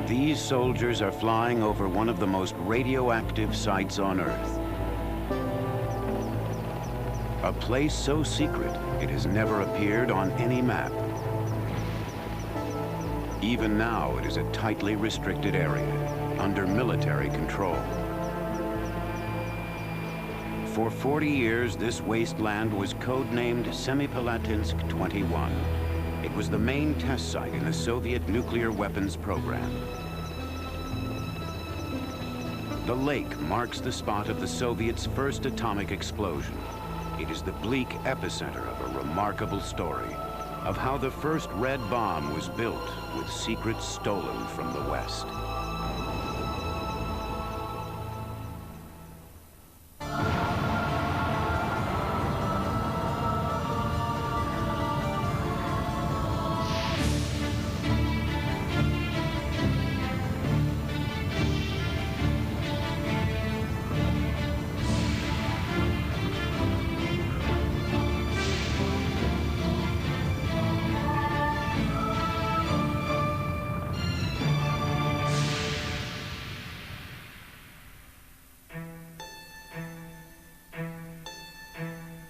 These soldiers are flying over one of the most radioactive sites on Earth. A place so secret, it has never appeared on any map. Even now, it is a tightly restricted area, under military control. For 40 years, this wasteland was codenamed Semipalatinsk 21. It was the main test site in the Soviet nuclear weapons program. The lake marks the spot of the Soviets' first atomic explosion. It is the bleak epicenter of a remarkable story of how the first red bomb was built with secrets stolen from the West.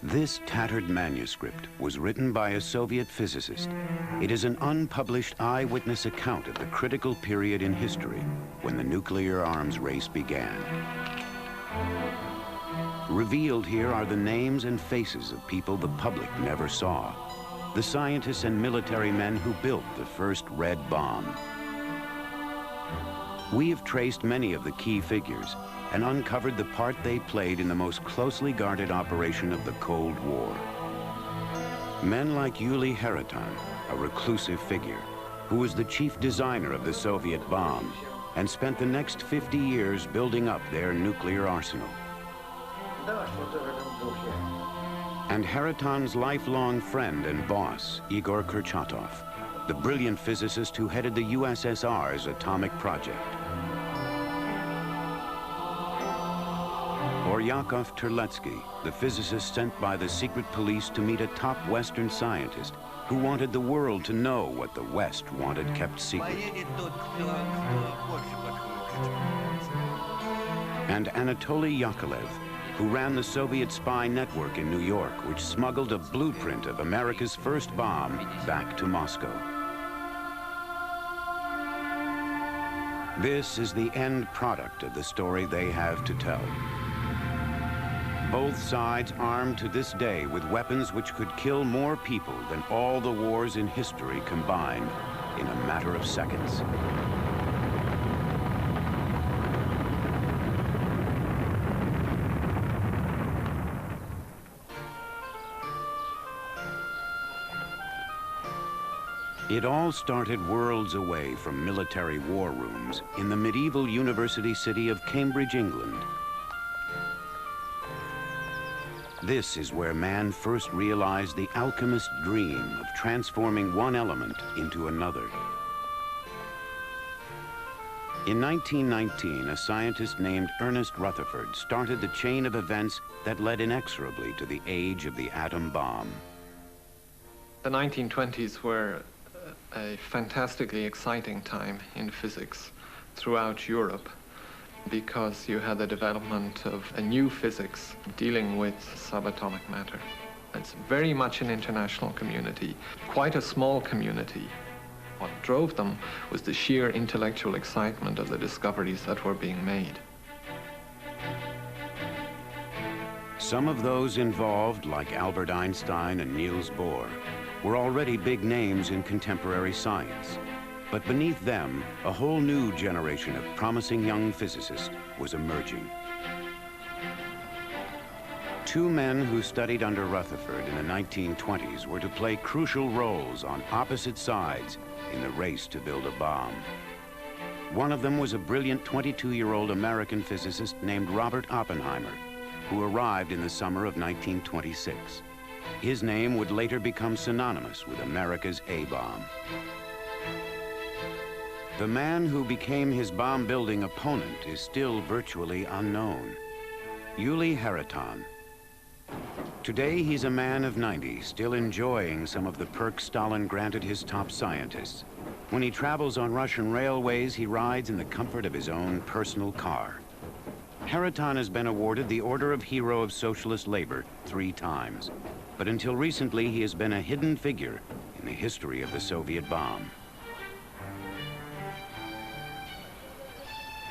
This tattered manuscript was written by a Soviet physicist. It is an unpublished eyewitness account of the critical period in history when the nuclear arms race began. Revealed here are the names and faces of people the public never saw, the scientists and military men who built the first red bomb. We have traced many of the key figures and uncovered the part they played in the most closely guarded operation of the Cold War. Men like Yuli Hariton, a reclusive figure, who was the chief designer of the Soviet bomb and spent the next 50 years building up their nuclear arsenal. And Hariton's lifelong friend and boss, Igor Kurchatov, the brilliant physicist who headed the USSR's atomic project. Or Yakov Terletsky, the physicist sent by the secret police to meet a top Western scientist who wanted the world to know what the West wanted kept secret. And Anatoly Yakovlev, who ran the Soviet spy network in New York, which smuggled a blueprint of America's first bomb back to Moscow. This is the end product of the story they have to tell. Both sides armed to this day with weapons which could kill more people than all the wars in history combined in a matter of seconds. It all started worlds away from military war rooms in the medieval university city of Cambridge, England. This is where man first realized the alchemist's dream of transforming one element into another. In 1919, a scientist named Ernest Rutherford started the chain of events that led inexorably to the age of the atom bomb. The 1920s were a fantastically exciting time in physics throughout Europe, because you had the development of a new physics dealing with subatomic matter. It's very much an international community, quite a small community. What drove them was the sheer intellectual excitement of the discoveries that were being made. Some of those involved, like Albert Einstein and Niels Bohr, were already big names in contemporary science. But beneath them, a whole new generation of promising young physicists was emerging. Two men who studied under Rutherford in the 1920s were to play crucial roles on opposite sides in the race to build a bomb. One of them was a brilliant 22-year-old American physicist named Robert Oppenheimer, who arrived in the summer of 1926. His name would later become synonymous with America's A-bomb. The man who became his bomb-building opponent is still virtually unknown. Yuli Hariton. Today, he's a man of 90, still enjoying some of the perks Stalin granted his top scientists. When he travels on Russian railways, he rides in the comfort of his own personal car. Haraton has been awarded the Order of Hero of Socialist Labor 3 times. But until recently, he has been a hidden figure in the history of the Soviet bomb.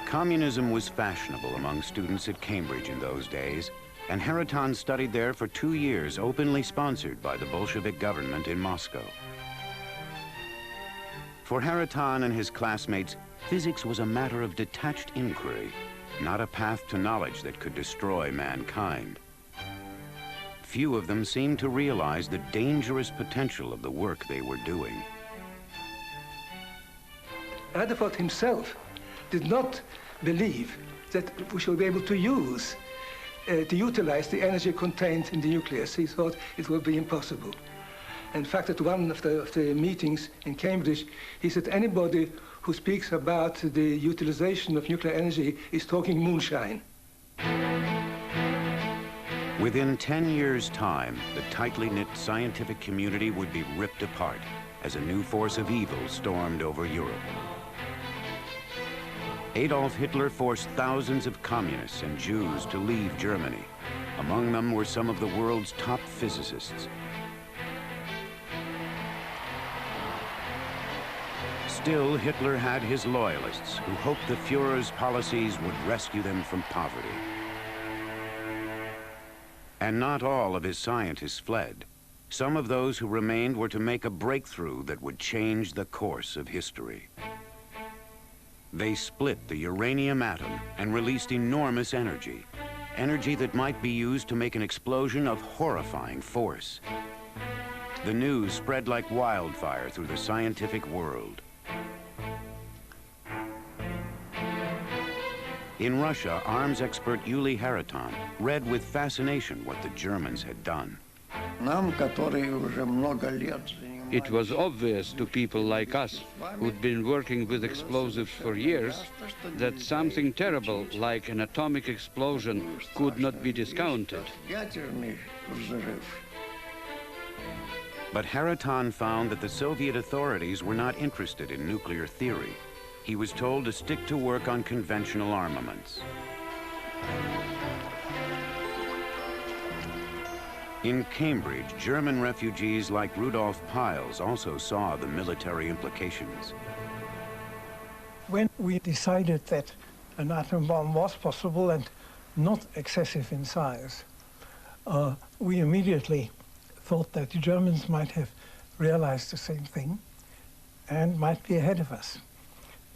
Communism was fashionable among students at Cambridge in those days, and Haraton studied there for 2 years, openly sponsored by the Bolshevik government in Moscow. For Haraton and his classmates, physics was a matter of detached inquiry, not a path to knowledge that could destroy mankind. Few of them seemed to realize the dangerous potential of the work they were doing. Rutherford himself did not believe that we should be able to utilize the energy contained in the nucleus. He thought it would be impossible. In fact, at one of the meetings in Cambridge, he said anybody who speaks about the utilization of nuclear energy is talking moonshine. Within 10 years' time, the tightly knit scientific community would be ripped apart as a new force of evil stormed over Europe. Adolf Hitler forced thousands of communists and Jews to leave Germany. Among them were some of the world's top physicists. Still, Hitler had his loyalists who hoped the Führer's policies would rescue them from poverty. And not all of his scientists fled. Some of those who remained were to make a breakthrough that would change the course of history. They split the uranium atom and released enormous energy, energy that might be used to make an explosion of horrifying force. The news spread like wildfire through the scientific world. In Russia, arms expert Yuli Haraton read with fascination what the Germans had done. It was obvious to people like us, who'd been working with explosives for years, that something terrible like an atomic explosion could not be discounted. But Haraton found that the Soviet authorities were not interested in nuclear theory. He was told to stick to work on conventional armaments. In Cambridge, German refugees like Rudolf Piles also saw the military implications. When we decided that an atom bomb was possible and not excessive in size, we immediately thought that the Germans might have realized the same thing and might be ahead of us.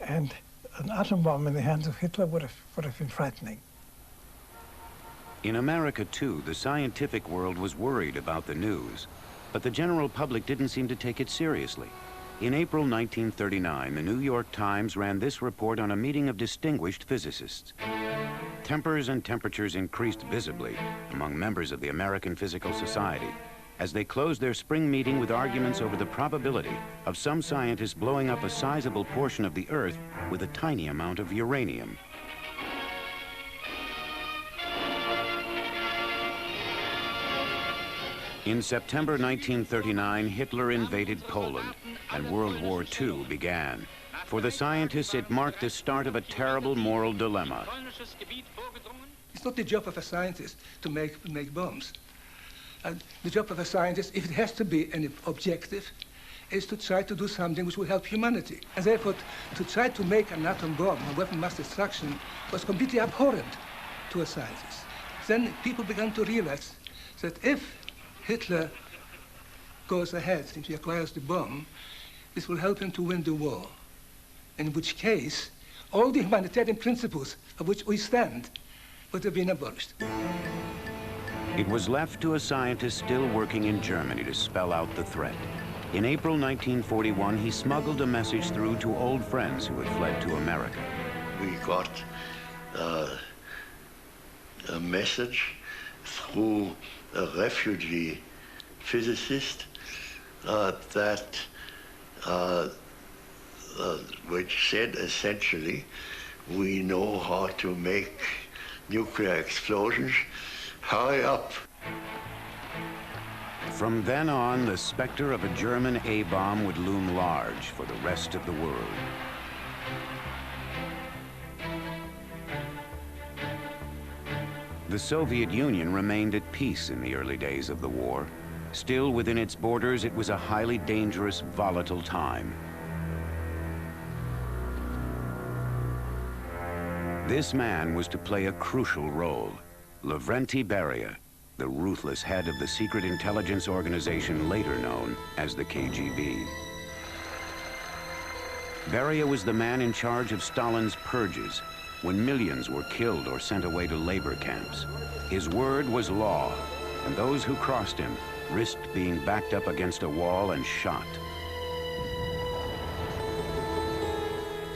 And an atom bomb in the hands of Hitler would have been frightening. In America, too, the scientific world was worried about the news, but the general public didn't seem to take it seriously. In April 1939, the New York Times ran this report on a meeting of distinguished physicists. Tempers and temperatures increased visibly among members of the American Physical Society as they closed their spring meeting with arguments over the probability of some scientists blowing up a sizable portion of the Earth with a tiny amount of uranium. In September 1939, Hitler invaded Poland, and World War II began. For the scientists, it marked the start of a terrible moral dilemma. It's not the job of a scientist to make bombs. And the job of a scientist, if it has to be an objective, is to try to do something which will help humanity. And therefore, to try to make an atom bomb, a weapon of mass destruction, was completely abhorrent to a scientist. Then people began to realize that if Hitler goes ahead and he acquires the bomb, this will help him to win the war. In which case, all the humanitarian principles of which we stand would have been abolished. It was left to a scientist still working in Germany to spell out the threat. In April 1941, he smuggled a message through to old friends who had fled to America. We got a message through a refugee physicist which said essentially, we know how to make nuclear explosions. Hurry up. From then on, the specter of a German A-bomb would loom large for the rest of the world. The Soviet Union remained at peace in the early days of the war. Still, within its borders, it was a highly dangerous, volatile time. This man was to play a crucial role. Lavrenti Beria, the ruthless head of the secret intelligence organization later known as the KGB. Beria was the man in charge of Stalin's purges, when millions were killed or sent away to labor camps. His word was law, and those who crossed him risked being backed up against a wall and shot.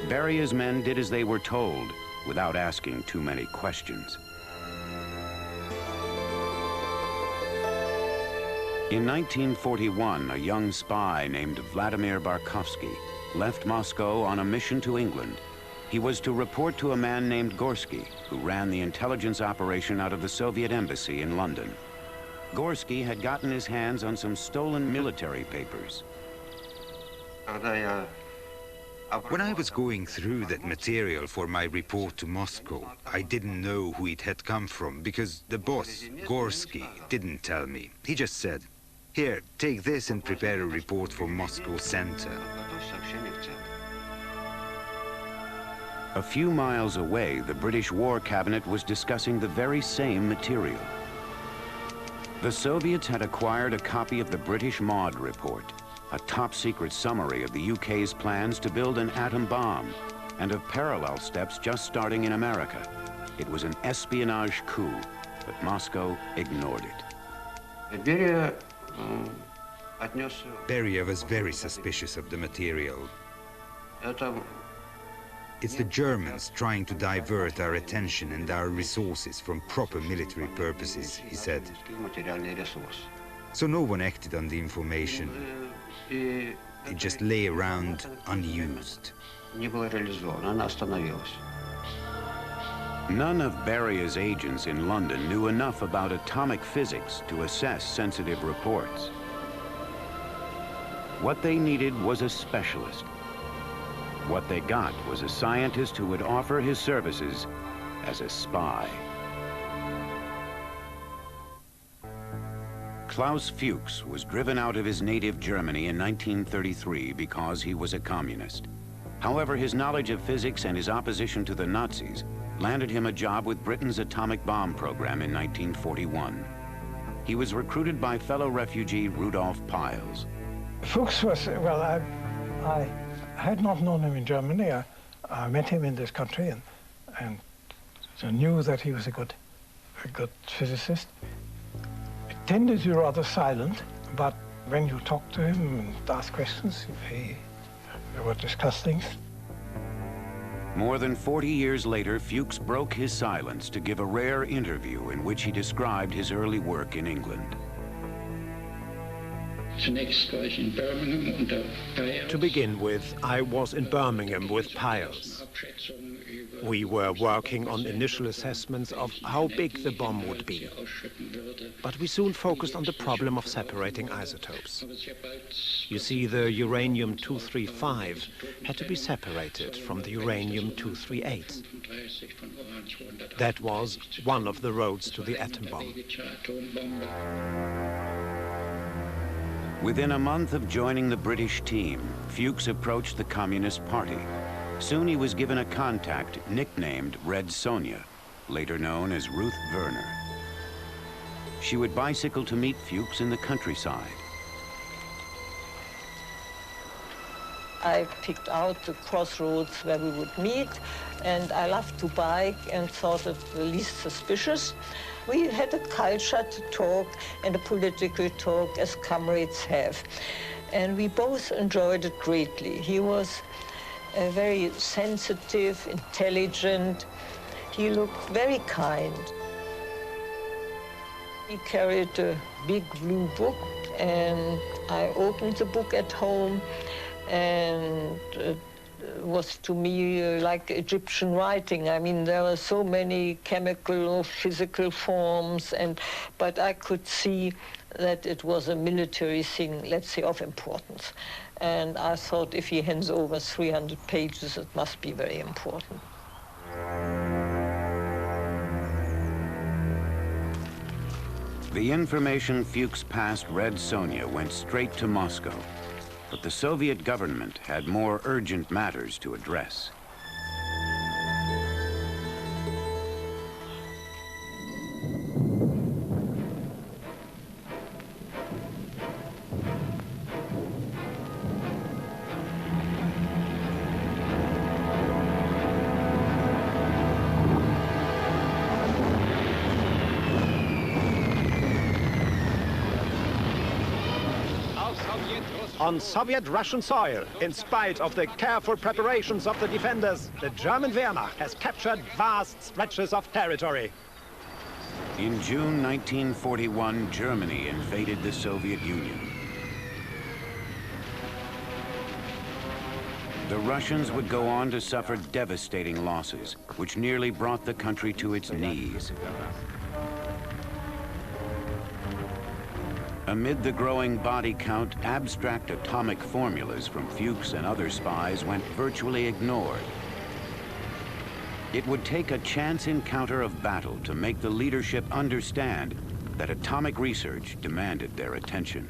Beria's men did as they were told, without asking too many questions. In 1941, a young spy named Vladimir Barkovsky left Moscow on a mission to England. He was to report to a man named Gorsky, who ran the intelligence operation out of the Soviet embassy in London. Gorsky had gotten his hands on some stolen military papers. When I was going through that material for my report to Moscow, I didn't know who it had come from because the boss, Gorsky, didn't tell me. He just said, "Here, take this and prepare a report for Moscow Center." A few miles away, the British War Cabinet was discussing the very same material. The Soviets had acquired a copy of the British Maud Report, a top-secret summary of the UK's plans to build an atom bomb, and of parallel steps just starting in America. It was an espionage coup, but Moscow ignored it. Beria was very suspicious of the material. It's the Germans trying to divert our attention and our resources from proper military purposes, he said. So no one acted on the information. It just lay around unused. None of Beria's agents in London knew enough about atomic physics to assess sensitive reports. What they needed was a specialist. What they got was a scientist who would offer his services as a spy. Klaus Fuchs was driven out of his native Germany in 1933 because he was a communist. However, his knowledge of physics and his opposition to the Nazis landed him a job with Britain's atomic bomb program in 1941. He was recruited by fellow refugee Rudolf Piles. Fuchs was, well, I had not known him in Germany. I met him in this country and knew that he was a good physicist. He tended to be rather silent, but when you talk to him and ask questions, he would discuss things. More than 40 years later, Fuchs broke his silence to give a rare interview in which he described his early work in England. To begin with, I was in Birmingham with Piles. We were working on initial assessments of how big the bomb would be. But we soon focused on the problem of separating isotopes. You see, the uranium-235 had to be separated from the uranium-238. That was one of the roads to the atom bomb. Within a month of joining the British team, Fuchs approached the Communist Party. Soon he was given a contact nicknamed Red Sonja, later known as Ruth Werner. She would bicycle to meet Fuchs in the countryside. I picked out the crossroads where we would meet, and I loved to bike and thought it the least suspicious. We had a culture to talk and a political talk as comrades have. And we both enjoyed it greatly. He was very sensitive, intelligent. He looked very kind. He carried a big blue book, and I opened the book at home, and was to me like Egyptian writing. I mean, there were so many chemical or physical forms, but I could see that it was a military thing, let's say, of importance. And I thought if he hands over 300 pages, it must be very important. The information Fuchs passed Red Sonja went straight to Moscow, but the Soviet government had more urgent matters to address. On Soviet-Russian soil, in spite of the careful preparations of the defenders, the German Wehrmacht has captured vast stretches of territory. In June 1941, Germany invaded the Soviet Union. The Russians would go on to suffer devastating losses, which nearly brought the country to its knees. Amid the growing body count, abstract atomic formulas from Fuchs and other spies went virtually ignored. It would take a chance encounter of battle to make the leadership understand that atomic research demanded their attention.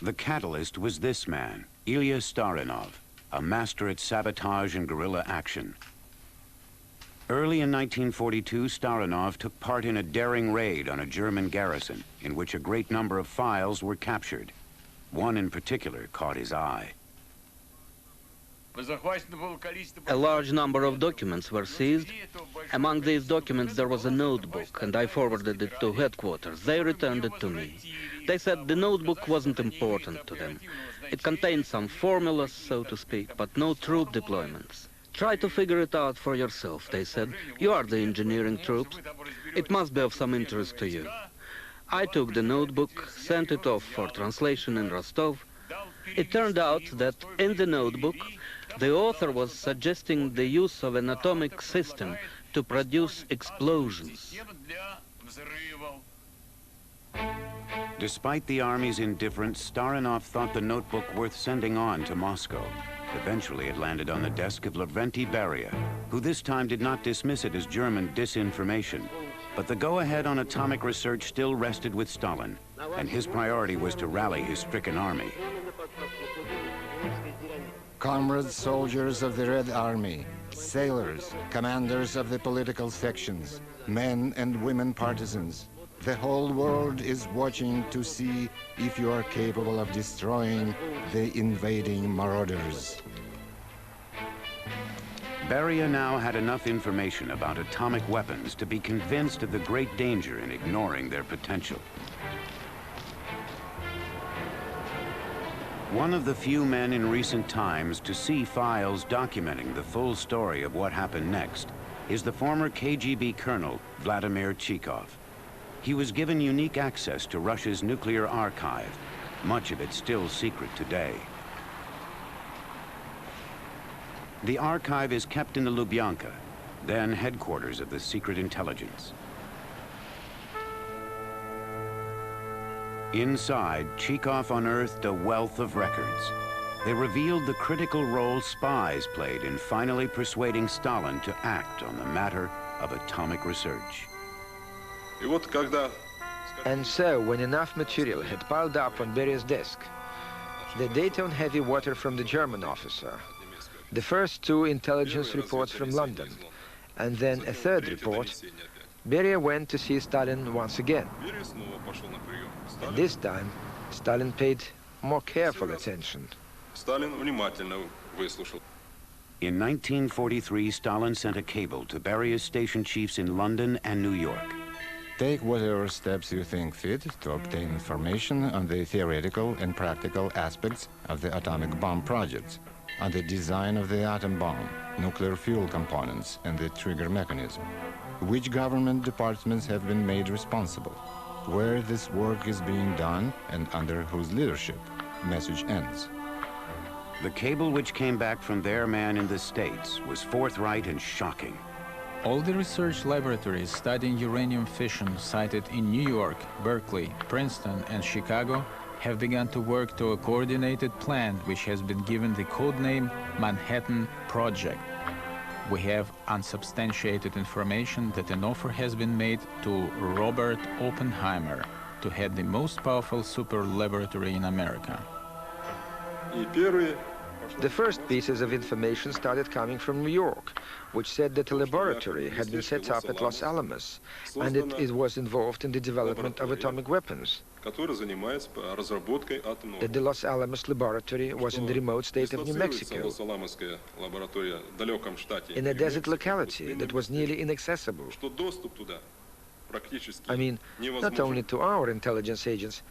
The catalyst was this man, Ilya Starinov, a master at sabotage and guerrilla action. Early in 1942, Starinov took part in a daring raid on a German garrison in which a great number of files were captured. One in particular caught his eye. A large number of documents were seized. Among these documents there was a notebook, and I forwarded it to headquarters. They returned it to me. They said the notebook wasn't important to them. It contained some formulas, so to speak, but no troop deployments. Try to figure it out for yourself, they said. You are the engineering troops. It must be of some interest to you. I took the notebook, sent it off for translation in Rostov. It turned out that in the notebook, the author was suggesting the use of an atomic system to produce explosions. Despite the army's indifference, Starinov thought the notebook worth sending on to Moscow. Eventually, it landed on the desk of Lavrenti Beria, who this time did not dismiss it as German disinformation. But the go-ahead on atomic research still rested with Stalin, and his priority was to rally his stricken army. Comrades, soldiers of the Red Army, sailors, commanders of the political sections, men and women partisans, the whole world is watching to see if you are capable of destroying the invading marauders. Beria now had enough information about atomic weapons to be convinced of the great danger in ignoring their potential. One of the few men in recent times to see files documenting the full story of what happened next is the former KGB colonel, Vladimir Chikov. He was given unique access to Russia's nuclear archive, much of it still secret today. The archive is kept in the Lubyanka, then headquarters of the secret intelligence. Inside, Chikov unearthed a wealth of records. They revealed the critical role spies played in finally persuading Stalin to act on the matter of atomic research. And so, when enough material had piled up on Beria's desk, the data on heavy water from the German officer, the first two intelligence reports from London, and then a third report, Beria went to see Stalin once again. And this time, Stalin paid more careful attention. In 1943, Stalin sent a cable to Beria's station chiefs in London and New York. Take whatever steps you think fit to obtain information on the theoretical and practical aspects of the atomic bomb projects, on the design of the atom bomb, nuclear fuel components, and the trigger mechanism. Which government departments have been made responsible, where this work is being done, and under whose leadership. message ends. The cable which came back from their man in the States was forthright and shocking. All the research laboratories studying uranium fission sited in New York, Berkeley, Princeton, and Chicago have begun to work to a coordinated plan which has been given the code name Manhattan Project. We have unsubstantiated information that an offer has been made to Robert Oppenheimer to head the most powerful super laboratory in America. The first pieces of information started coming from New York, which said that a laboratory had been set up at Los Alamos, and it was involved in the development of atomic weapons. That the Los Alamos laboratory was in the remote state of New Mexico, in a desert locality that was nearly inaccessible. I mean, not only to our intelligence agents,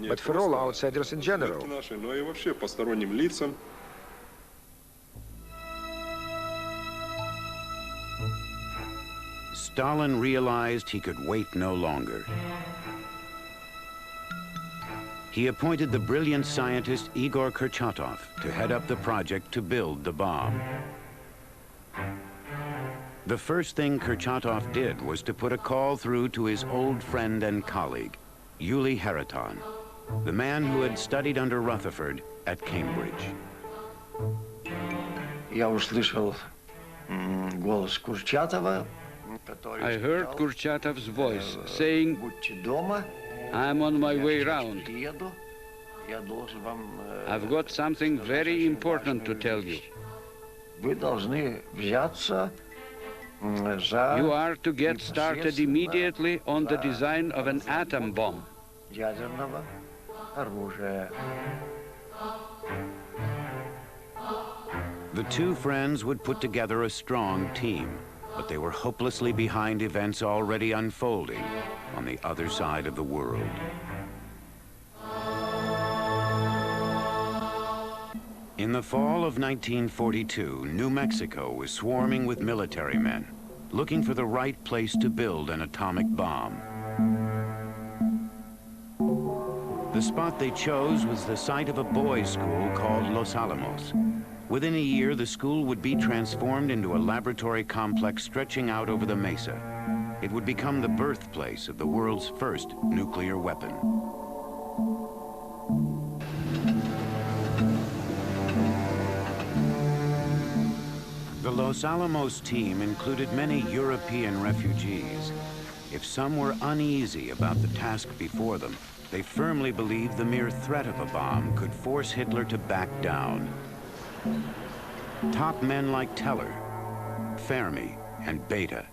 but for all outsiders in general. Stalin realized he could wait no longer. He appointed the brilliant scientist Igor Kurchatov to head up the project to build the bomb. The first thing Kurchatov did was to put a call through to his old friend and colleague, Yuli Haraton, the man who had studied under Rutherford at Cambridge. I heard Kurchatov's voice saying, "I'm on my way round. I've got something very important to tell you. You are to get started immediately on the design of an atom bomb." The two friends would put together a strong team, but they were hopelessly behind events already unfolding on the other side of the world. In the fall of 1942, New Mexico was swarming with military men, looking for the right place to build an atomic bomb. The spot they chose was the site of a boys' school called Los Alamos. Within a year, the school would be transformed into a laboratory complex stretching out over the mesa. It would become the birthplace of the world's first nuclear weapon. The Los Alamos team included many European refugees. If some were uneasy about the task before them, they firmly believed the mere threat of a bomb could force Hitler to back down. Top men like Teller, Fermi, and Bethe.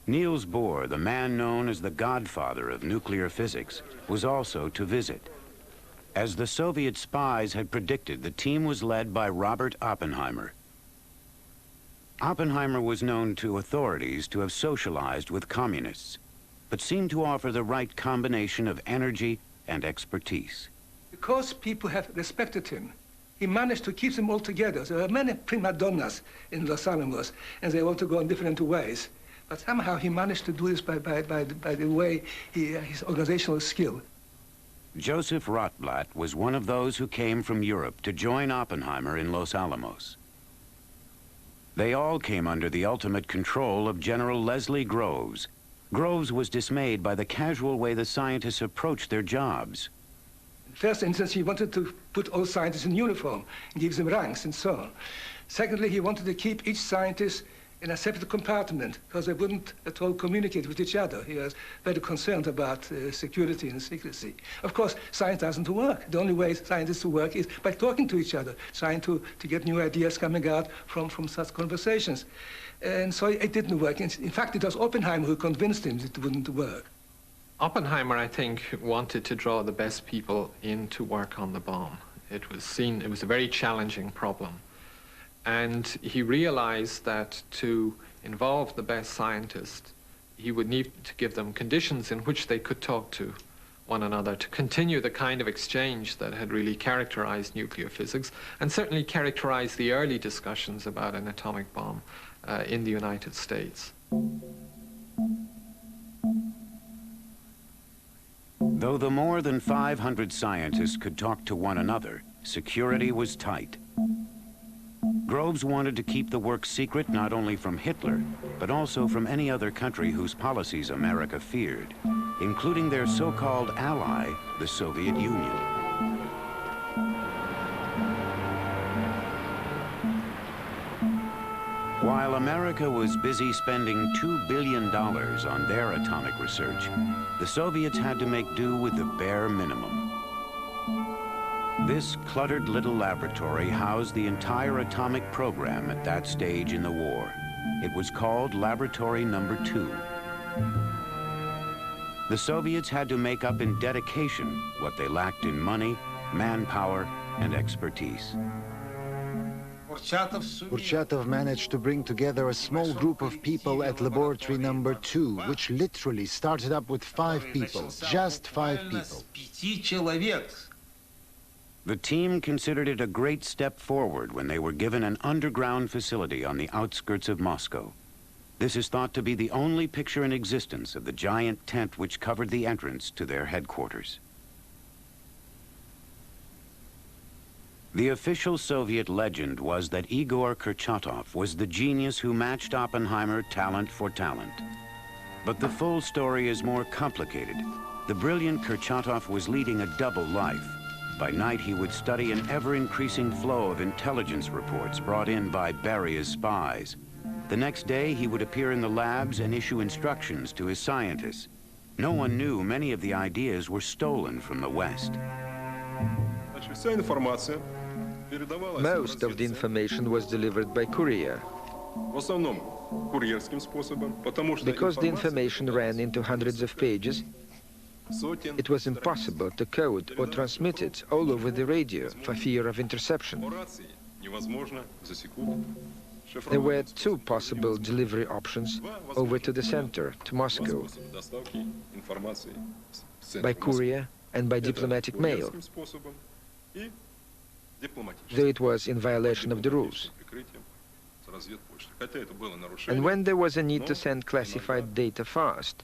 Niels Bohr, the man known as the godfather of nuclear physics, was also to visit. As the Soviet spies had predicted, the team was led by Robert Oppenheimer. Oppenheimer was known to authorities to have socialized with communists, but seemed to offer the right combination of energy and expertise. Because people have respected him, he managed to keep them all together. There are many prima donnas in Los Alamos, and they want to go in different ways. But somehow he managed to do this by the way his organizational skill. Joseph Rotblat was one of those who came from Europe to join Oppenheimer in Los Alamos. They all came under the ultimate control of General Leslie Groves. Groves was dismayed by the casual way the scientists approached their jobs. In first instance, he wanted to put all scientists in uniform and give them ranks and so on. Secondly, he wanted to keep each scientist in a separate compartment because they wouldn't at all communicate with each other. He was very concerned about security and secrecy. Of course, science doesn't work. The only way scientists work is by talking to each other, trying to get new ideas coming out from such conversations. And so it didn't work. In fact, it was Oppenheimer who convinced him that it wouldn't work. Oppenheimer, I think, wanted to draw the best people in to work on the bomb. It was a very challenging problem. And he realized that to involve the best scientists, he would need to give them conditions in which they could talk to one another, to continue the kind of exchange that had really characterized nuclear physics, and certainly characterized the early discussions about an atomic bomb in the United States. Though the more than 500 scientists could talk to one another, security was tight. Groves wanted to keep the work secret not only from Hitler, but also from any other country whose policies America feared, including their so-called ally, the Soviet Union. While America was busy spending $2 billion on their atomic research, the Soviets had to make do with the bare minimum. This cluttered little laboratory housed the entire atomic program at that stage in the war. It was called Laboratory Number 2. The Soviets had to make up in dedication what they lacked in money, manpower, and expertise. Kurchatov managed to bring together a small group of people at Laboratory Number 2, which literally started up with 5 people, just 5 people. The team considered it a great step forward when they were given an underground facility on the outskirts of Moscow. This is thought to be the only picture in existence of the giant tent which covered the entrance to their headquarters. The official Soviet legend was that Igor Kurchatov was the genius who matched Oppenheimer talent for talent. But the full story is more complicated. The brilliant Kurchatov was leading a double life. By night, he would study an ever-increasing flow of intelligence reports brought in by Beria's spies. The next day, he would appear in the labs and issue instructions to his scientists. No one knew many of the ideas were stolen from the West. Most of the information was delivered by courier. Because the information ran into hundreds of pages, it was impossible to code or transmit it all over the radio for fear of interception. There were 2 possible delivery options over to the center, to Moscow, by courier and by diplomatic mail, though it was in violation of the rules. And when there was a need to send classified data fast,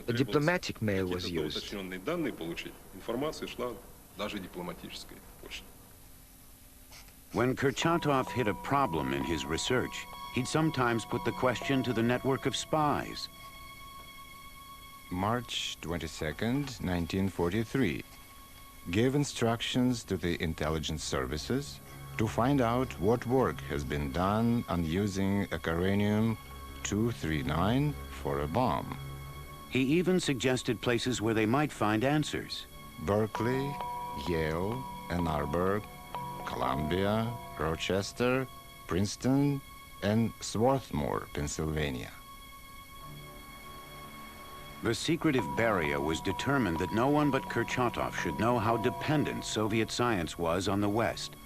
a diplomatic mail was used. When Kurchatov hit a problem in his research, he'd sometimes put the question to the network of spies. March 22nd, 1943. Gave instructions to the intelligence services to find out what work has been done on using actinium-239 for a bomb. He even suggested places where they might find answers. Berkeley, Yale, Ann Arbor, Columbia, Rochester, Princeton, and Swarthmore, Pennsylvania. The secretive Beria was determined that no one but Kurchatov should know how dependent Soviet science was on the West.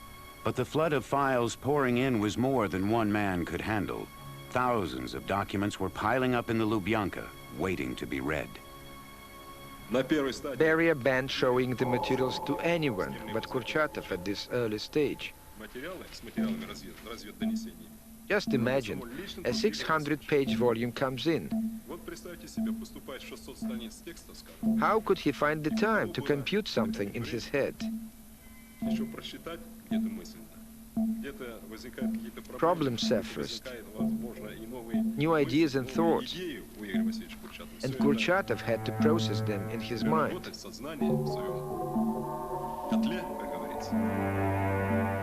But the flood of files pouring in was more than one man could handle. Thousands of documents were piling up in the Lubyanka, waiting to be read. Beria banned showing the materials to anyone but Kurchatov at this early stage. Just imagine, a 600-page volume comes in. How could he find the time to compute something in his head? Problems surfaced, new ideas and thoughts, and Kurchatov had to process them in his mind.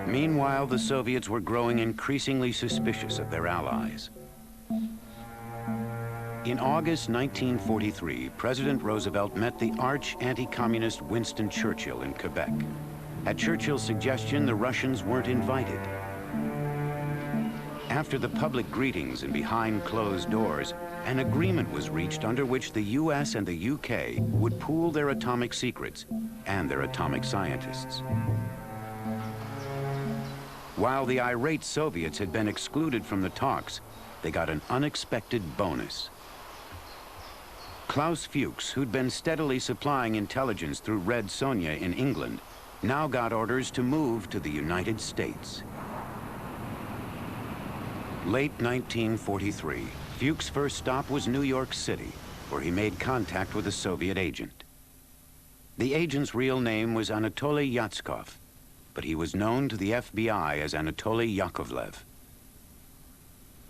Meanwhile, the Soviets were growing increasingly suspicious of their allies. In August 1943, President Roosevelt met the arch-anti-communist Winston Churchill in Quebec. At Churchill's suggestion, the Russians weren't invited. After the public greetings and behind closed doors, an agreement was reached under which the US and the UK would pool their atomic secrets and their atomic scientists. While the irate Soviets had been excluded from the talks, they got an unexpected bonus. Klaus Fuchs, who'd been steadily supplying intelligence through Red Sonja in England, now got orders to move to the United States. Late 1943, Fuchs' first stop was New York City, where he made contact with a Soviet agent. The agent's real name was Anatoly Yatskov, but he was known to the FBI as Anatoly Yakovlev.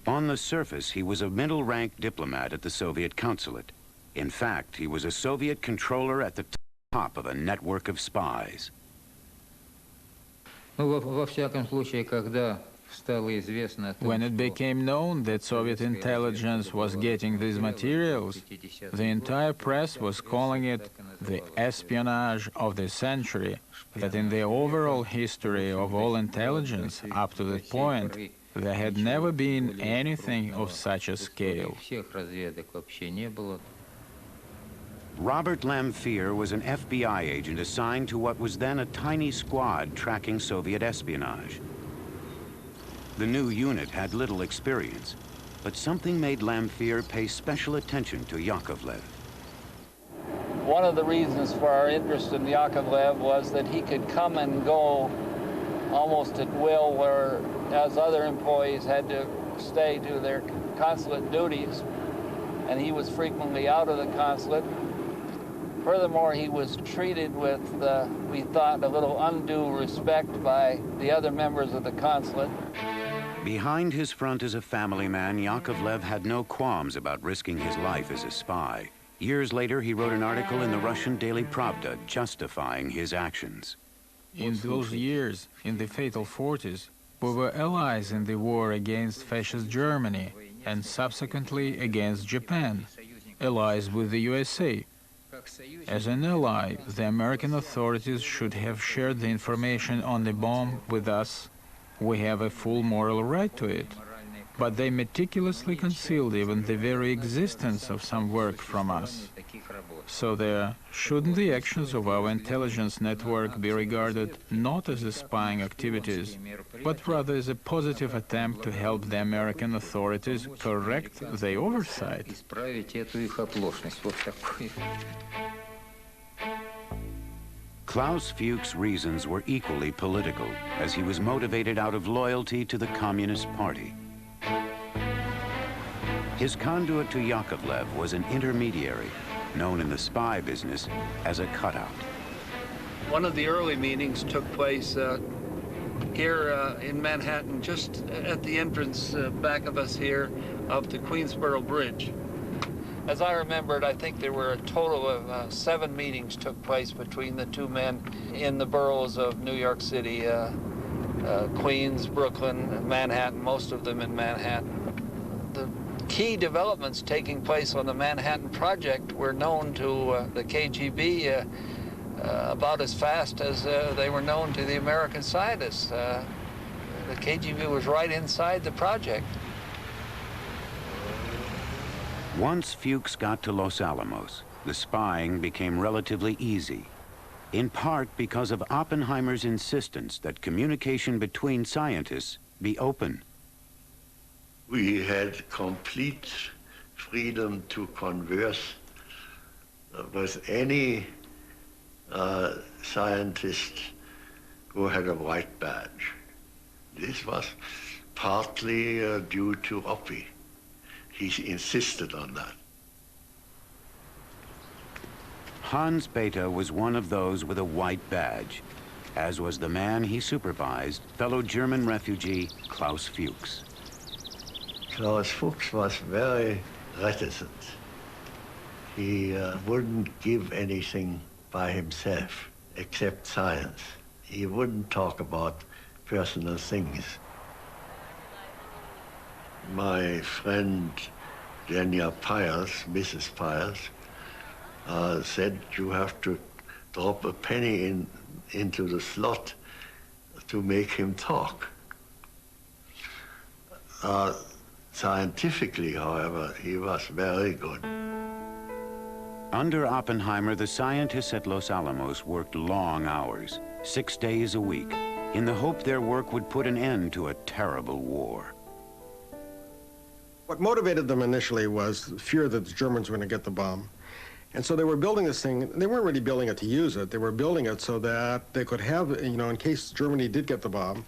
On the surface, he was a middle-ranked diplomat at the Soviet consulate. In fact, he was a Soviet controller at the top of a network of spies. When it became known that Soviet intelligence was getting these materials, the entire press was calling it the espionage of the century, that in the overall history of all intelligence up to that point, there had never been anything of such a scale. Robert Lamphere was an FBI agent assigned to what was then a tiny squad tracking Soviet espionage. The new unit had little experience, but something made Lamphere pay special attention to Yakovlev. One of the reasons for our interest in Yakovlev was that he could come and go almost at will, whereas other employees had to stay to their consulate duties, and he was frequently out of the consulate. Furthermore, he was treated with, we thought, a little undue respect by the other members of the consulate. Behind his front as a family man, Yakovlev had no qualms about risking his life as a spy. Years later, he wrote an article in the Russian Daily Pravda justifying his actions. In those years, in the fatal 40s, we were allies in the war against fascist Germany and subsequently against Japan, allies with the USA. As an ally, the American authorities should have shared the information on the bomb with us. We have a full moral right to it. But they meticulously concealed even the very existence of some work from us. So there, shouldn't the actions of our intelligence network be regarded not as a spying activities, but rather as a positive attempt to help the American authorities correct their oversight? Klaus Fuchs' reasons were equally political, as he was motivated out of loyalty to the Communist Party. His conduit to Yakovlev was an intermediary, known in the spy business as a cutout. One of the early meetings took place here in Manhattan, just at the entrance back of us here of the Queensboro Bridge. As I remembered, I think there were a total of 7 meetings took place between the two men in the boroughs of New York City, Queens, Brooklyn, Manhattan, most of them in Manhattan. The key developments taking place on the Manhattan Project were known to the KGB about as fast as they were known to the American scientists. The KGB was right inside the project. Once Fuchs got to Los Alamos, the spying became relatively easy, in part because of Oppenheimer's insistence that communication between scientists be open. We had complete freedom to converse with any scientist who had a white badge. This was partly due to Oppi. He insisted on that. Hans Bethe was one of those with a white badge, as was the man he supervised, fellow German refugee Klaus Fuchs. Klaus Fuchs was very reticent. He wouldn't give anything by himself except science. He wouldn't talk about personal things. My friend Jenya Piers, Mrs. Piers, said you have to drop a penny into the slot to make him talk. Scientifically, however, he was very good. Under Oppenheimer, the scientists at Los Alamos worked long hours, 6 days a week, in the hope their work would put an end to a terrible war. What motivated them initially was fear that the Germans were going to get the bomb. And so they were building this thing. They weren't really building it to use it. They were building it so that they could have, in case Germany did get the bomb,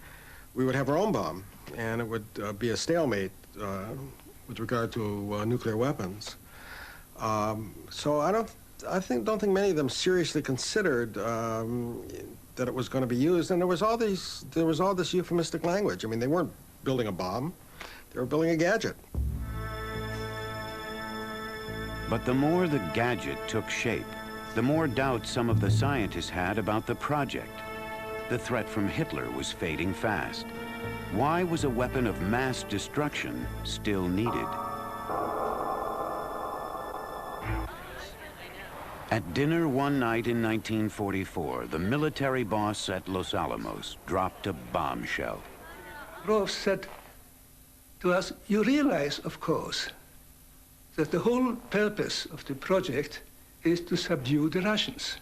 we would have our own bomb. And it would be a stalemate with regard to nuclear weapons. So I don't think many of them seriously considered that it was going to be used, and there was all this euphemistic language. I mean, they weren't building a bomb; they were building a gadget. But the more the gadget took shape, the more doubt some of the scientists had about the project. The threat from Hitler was fading fast. Why was a weapon of mass destruction still needed? At dinner one night in 1944, the military boss at Los Alamos dropped a bombshell. Rove said to us, you realize, of course, that the whole purpose of the project is to subdue the Russians.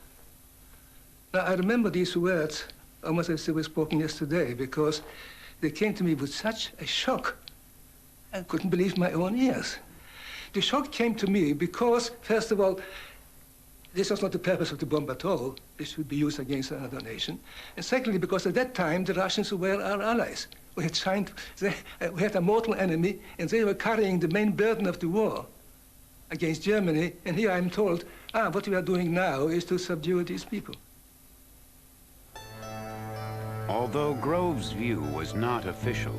Now, I remember these words almost as they were spoken yesterday, because they came to me with such a shock. I couldn't believe my own ears. The shock came to me because, first of all, this was not the purpose of the bomb at all. This should be used against another nation. And secondly, because at that time, the Russians were our allies. We had a mortal enemy, and they were carrying the main burden of the war against Germany. And here I'm told, what we are doing now is to subdue these people. Although Grove's view was not official,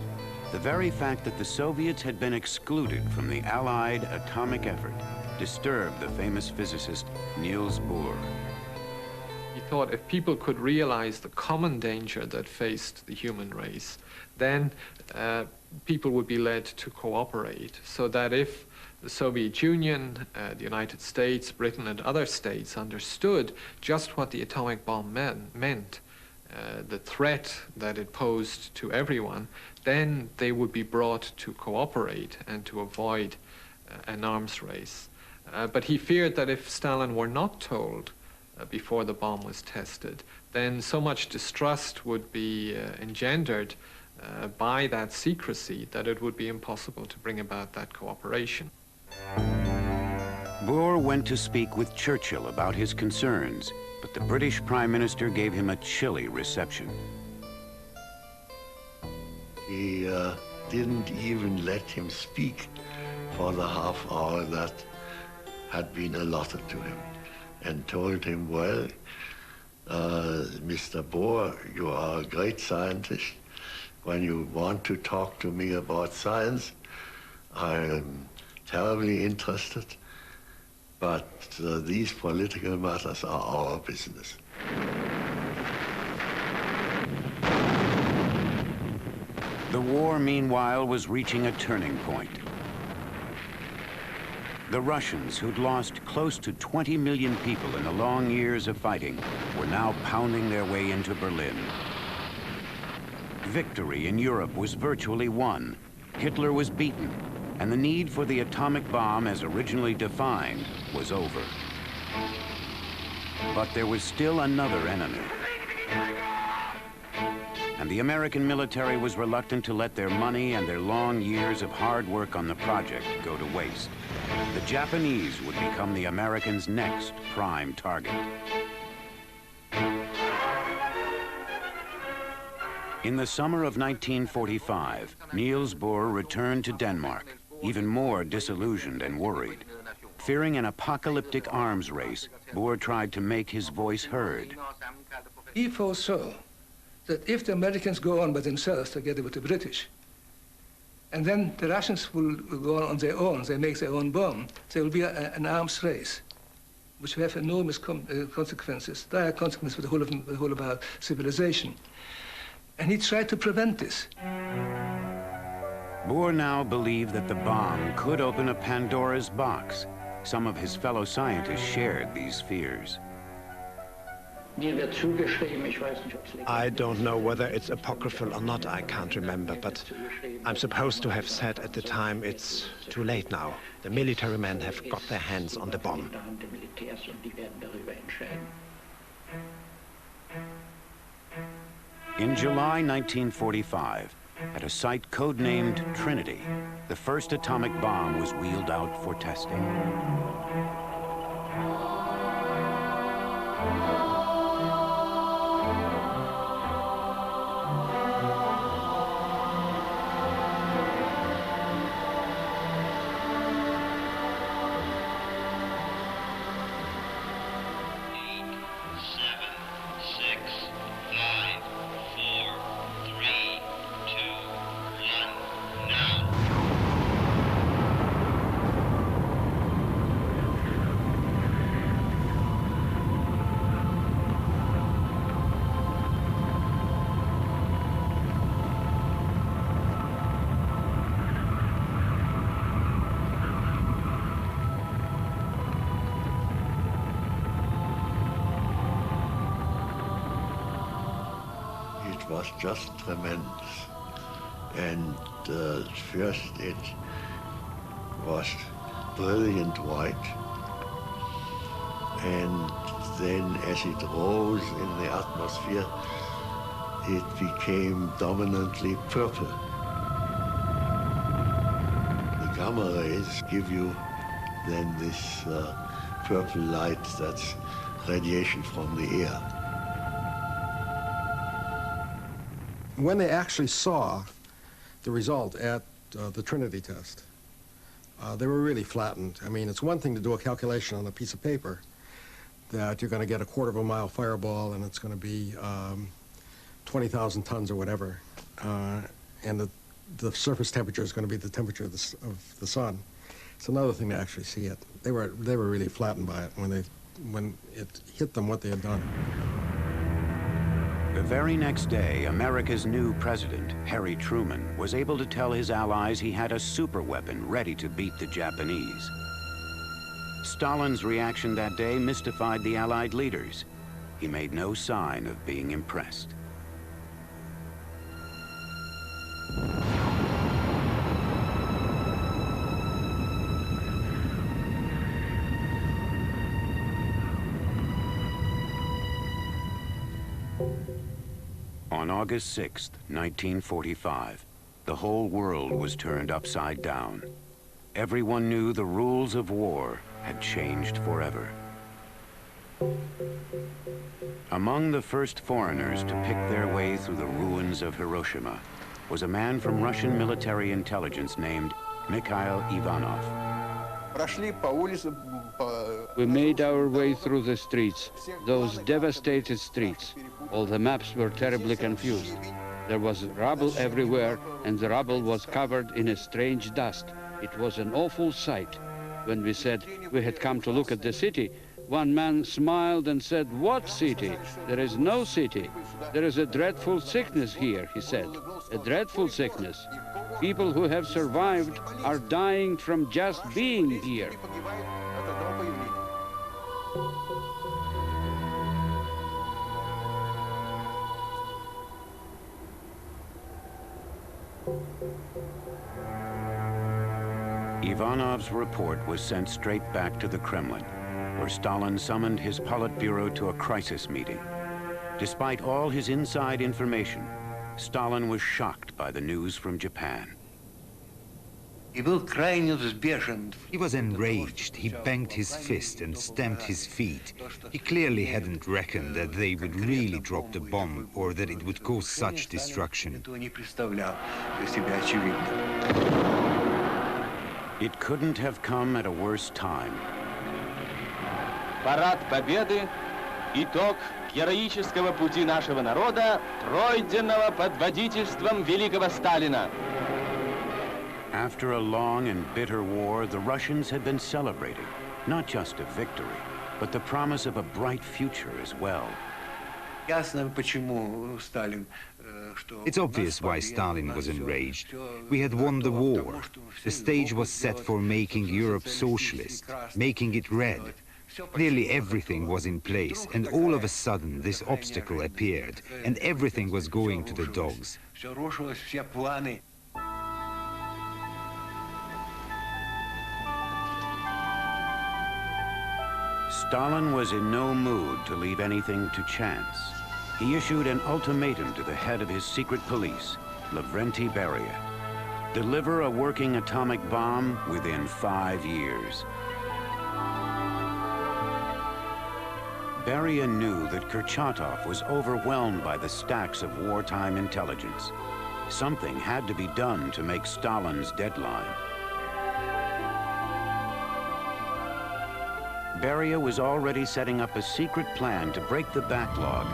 the very fact that the Soviets had been excluded from the Allied atomic effort disturbed the famous physicist Niels Bohr. He thought if people could realize the common danger that faced the human race, then people would be led to cooperate, so that if the Soviet Union, the United States, Britain, and other states understood just what the atomic bomb meant, the threat that it posed to everyone, then they would be brought to cooperate and to avoid an arms race. But he feared that if Stalin were not told before the bomb was tested, then so much distrust would be engendered by that secrecy that it would be impossible to bring about that cooperation. Bohr went to speak with Churchill about his concerns, but the British Prime Minister gave him a chilly reception. He didn't even let him speak for the half hour that had been allotted to him, and told him, well, Mr. Bohr, you are a great scientist. When you want to talk to me about science, I am terribly interested, but these political matters are our business. The war, meanwhile, was reaching a turning point. The Russians, who'd lost close to 20 million people in the long years of fighting, were now pounding their way into Berlin. Victory in Europe was virtually won. Hitler was beaten, and the need for the atomic bomb as originally defined was over. But there was still another enemy. And the American military was reluctant to let their money and their long years of hard work on the project go to waste. The Japanese would become the Americans' next prime target. In the summer of 1945, Niels Bohr returned to Denmark, even more disillusioned and worried. Fearing an apocalyptic arms race, Bohr tried to make his voice heard. He foresaw that if the Americans go on by themselves together with the British, and then the Russians will go on their own, they make their own bomb, there will be an arms race, which will have enormous consequences, dire consequences for the whole of our civilization. And he tried to prevent this. Bohr now believed that the bomb could open a Pandora's box. Some of his fellow scientists shared these fears. I don't know whether it's apocryphal or not, I can't remember, but I'm supposed to have said at the time it's too late now. The military men have got their hands on the bomb. In July 1945, at a site codenamed Trinity, the first atomic bomb was wheeled out for testing. was just tremendous. And first it was brilliant white, and then as it rose in the atmosphere, it became dominantly purple. The gamma rays give you then this purple light that's radiation from the air. When they actually saw the result at the Trinity test, they were really flattened. I mean, it's one thing to do a calculation on a piece of paper that you're going to get a quarter of a mile fireball and it's going to be 20,000 tons or whatever, and the surface temperature is going to be the temperature of the sun. It's another thing to actually see it. They were really flattened by it when it hit them what they had done. The very next day, America's new president, Harry Truman, was able to tell his allies he had a superweapon ready to beat the Japanese. Stalin's reaction that day mystified the Allied leaders. He made no sign of being impressed. On August 6th, 1945, the whole world was turned upside down. Everyone knew the rules of war had changed forever. Among the first foreigners to pick their way through the ruins of Hiroshima was a man from Russian military intelligence named Mikhail Ivanov. We made our way through the streets, those devastated streets. All the maps were terribly confused. There was rubble everywhere, and the rubble was covered in a strange dust. It was an awful sight. When we said we had come to look at the city, one man smiled and said, "What city? There is no city. There is a dreadful sickness here," he said. "A dreadful sickness. People who have survived are dying from just being here." Ivanov's report was sent straight back to the Kremlin, where Stalin summoned his Politburo to a crisis meeting. Despite all his inside information, Stalin was shocked by the news from Japan. He was enraged. He banged his fist and stamped his feet. He clearly hadn't reckoned that they would really drop the bomb or that it would cause such destruction. It couldn't have come at a worse time. Парад Победы – итог героического пути нашего народа, пройденного под водительством великого Сталина. After a long and bitter war, the Russians had been celebrating not just a victory, but the promise of a bright future as well. It's obvious why Stalin was enraged. We had won the war. The stage was set for making Europe socialist, making it red. Nearly everything was in place, and all of a sudden this obstacle appeared, and everything was going to the dogs. Stalin was in no mood to leave anything to chance. He issued an ultimatum to the head of his secret police, Lavrenti Beria. Deliver a working atomic bomb within 5 years. Beria knew that Kurchatov was overwhelmed by the stacks of wartime intelligence. Something had to be done to make Stalin's deadline. Beria was already setting up a secret plan to break the backlog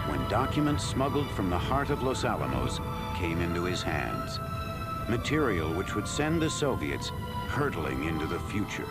when documents smuggled from the heart of Los Alamos came into his hands. Material which would send the Soviets hurtling into the future.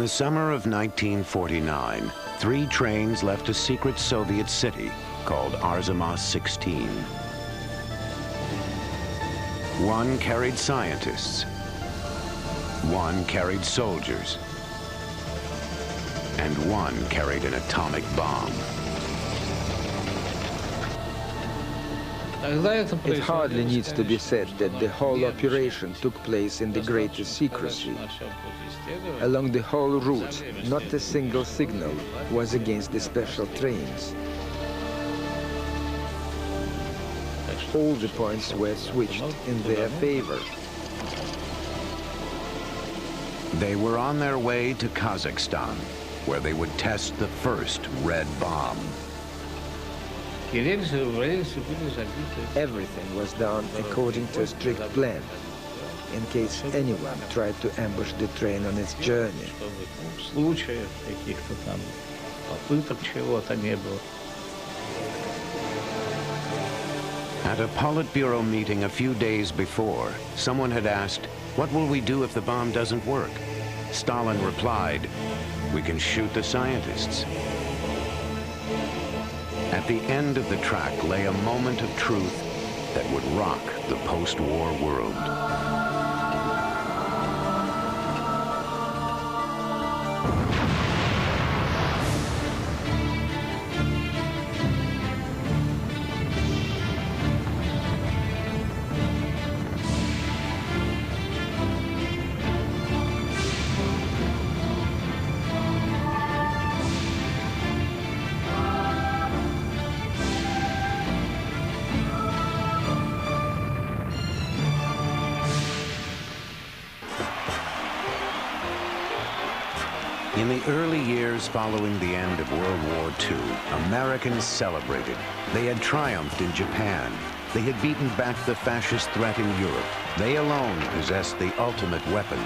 In the summer of 1949, 3 trains left a secret Soviet city called Arzamas-16. One carried scientists, one carried soldiers, and one carried an atomic bomb. It hardly needs to be said that the whole operation took place in the greatest secrecy. Along the whole route, not a single signal was against the special trains. All the points were switched in their favor. They were on their way to Kazakhstan, where they would test the first red bomb. Everything was done according to a strict plan, in case anyone tried to ambush the train on its journey. At a Politburo meeting a few days before, someone had asked, "What will we do if the bomb doesn't work?" Stalin replied, "We can shoot the scientists." At the end of the track lay a moment of truth that would rock the post-war world. In the early years following the end of World War II, Americans celebrated. They had triumphed in Japan. They had beaten back the fascist threat in Europe. They alone possessed the ultimate weapon.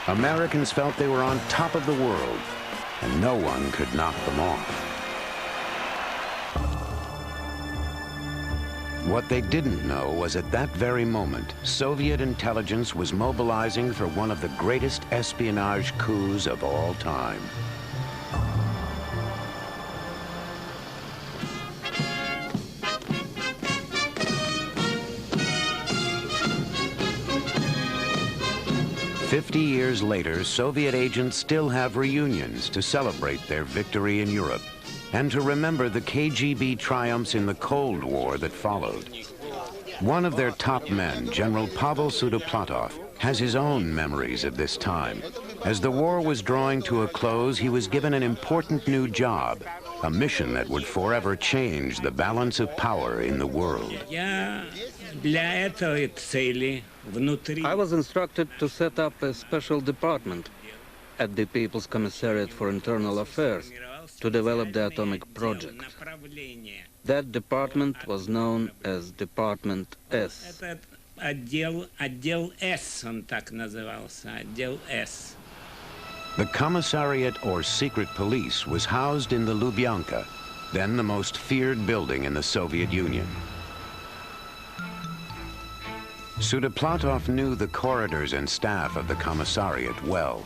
Americans felt they were on top of the world, and no one could knock them off. What they didn't know was at that very moment, Soviet intelligence was mobilizing for one of the greatest espionage coups of all time. "50 years later, Soviet agents still have reunions to celebrate their victory in Europe, and to remember the KGB triumphs in the Cold War that followed. One of their top men, General Pavel Sudoplatov, has his own memories of this time. As the war was drawing to a close, he was given an important new job, a mission that would forever change the balance of power in the world. I was instructed to set up a special department at the People's Commissariat for Internal Affairs to develop the atomic project. That department was known as Department S. Отдел S, он так назывался, отдел S. The commissariat, or secret police, was housed in the Lubyanka, then the most feared building in the Soviet Union. Sudoplatov knew the corridors and staff of the commissariat well.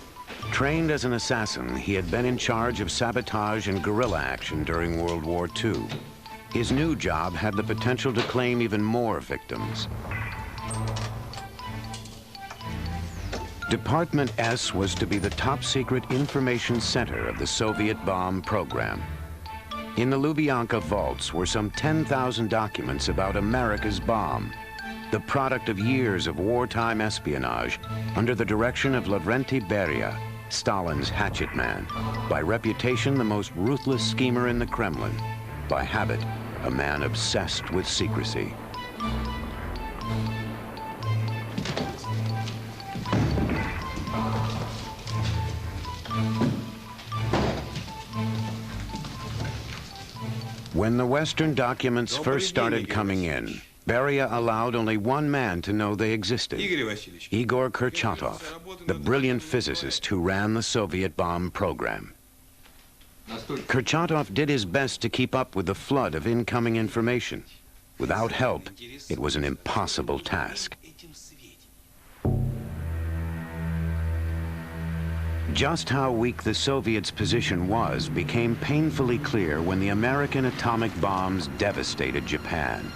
Trained as an assassin, he had been in charge of sabotage and guerrilla action during World War II. His new job had the potential to claim even more victims. Department S was to be the top-secret information center of the Soviet bomb program. In the Lubyanka vaults were some 10,000 documents about America's bomb, the product of years of wartime espionage under the direction of Lavrenti Beria, Stalin's hatchet man, by reputation the most ruthless schemer in the Kremlin, by habit a man obsessed with secrecy. When the Western documents first started coming in, Beria allowed only one man to know they existed, Igor Kurchatov, the brilliant physicist who ran the Soviet bomb program. Kurchatov did his best to keep up with the flood of incoming information. Without help, it was an impossible task. Just how weak the Soviets' position was became painfully clear when the American atomic bombs devastated Japan.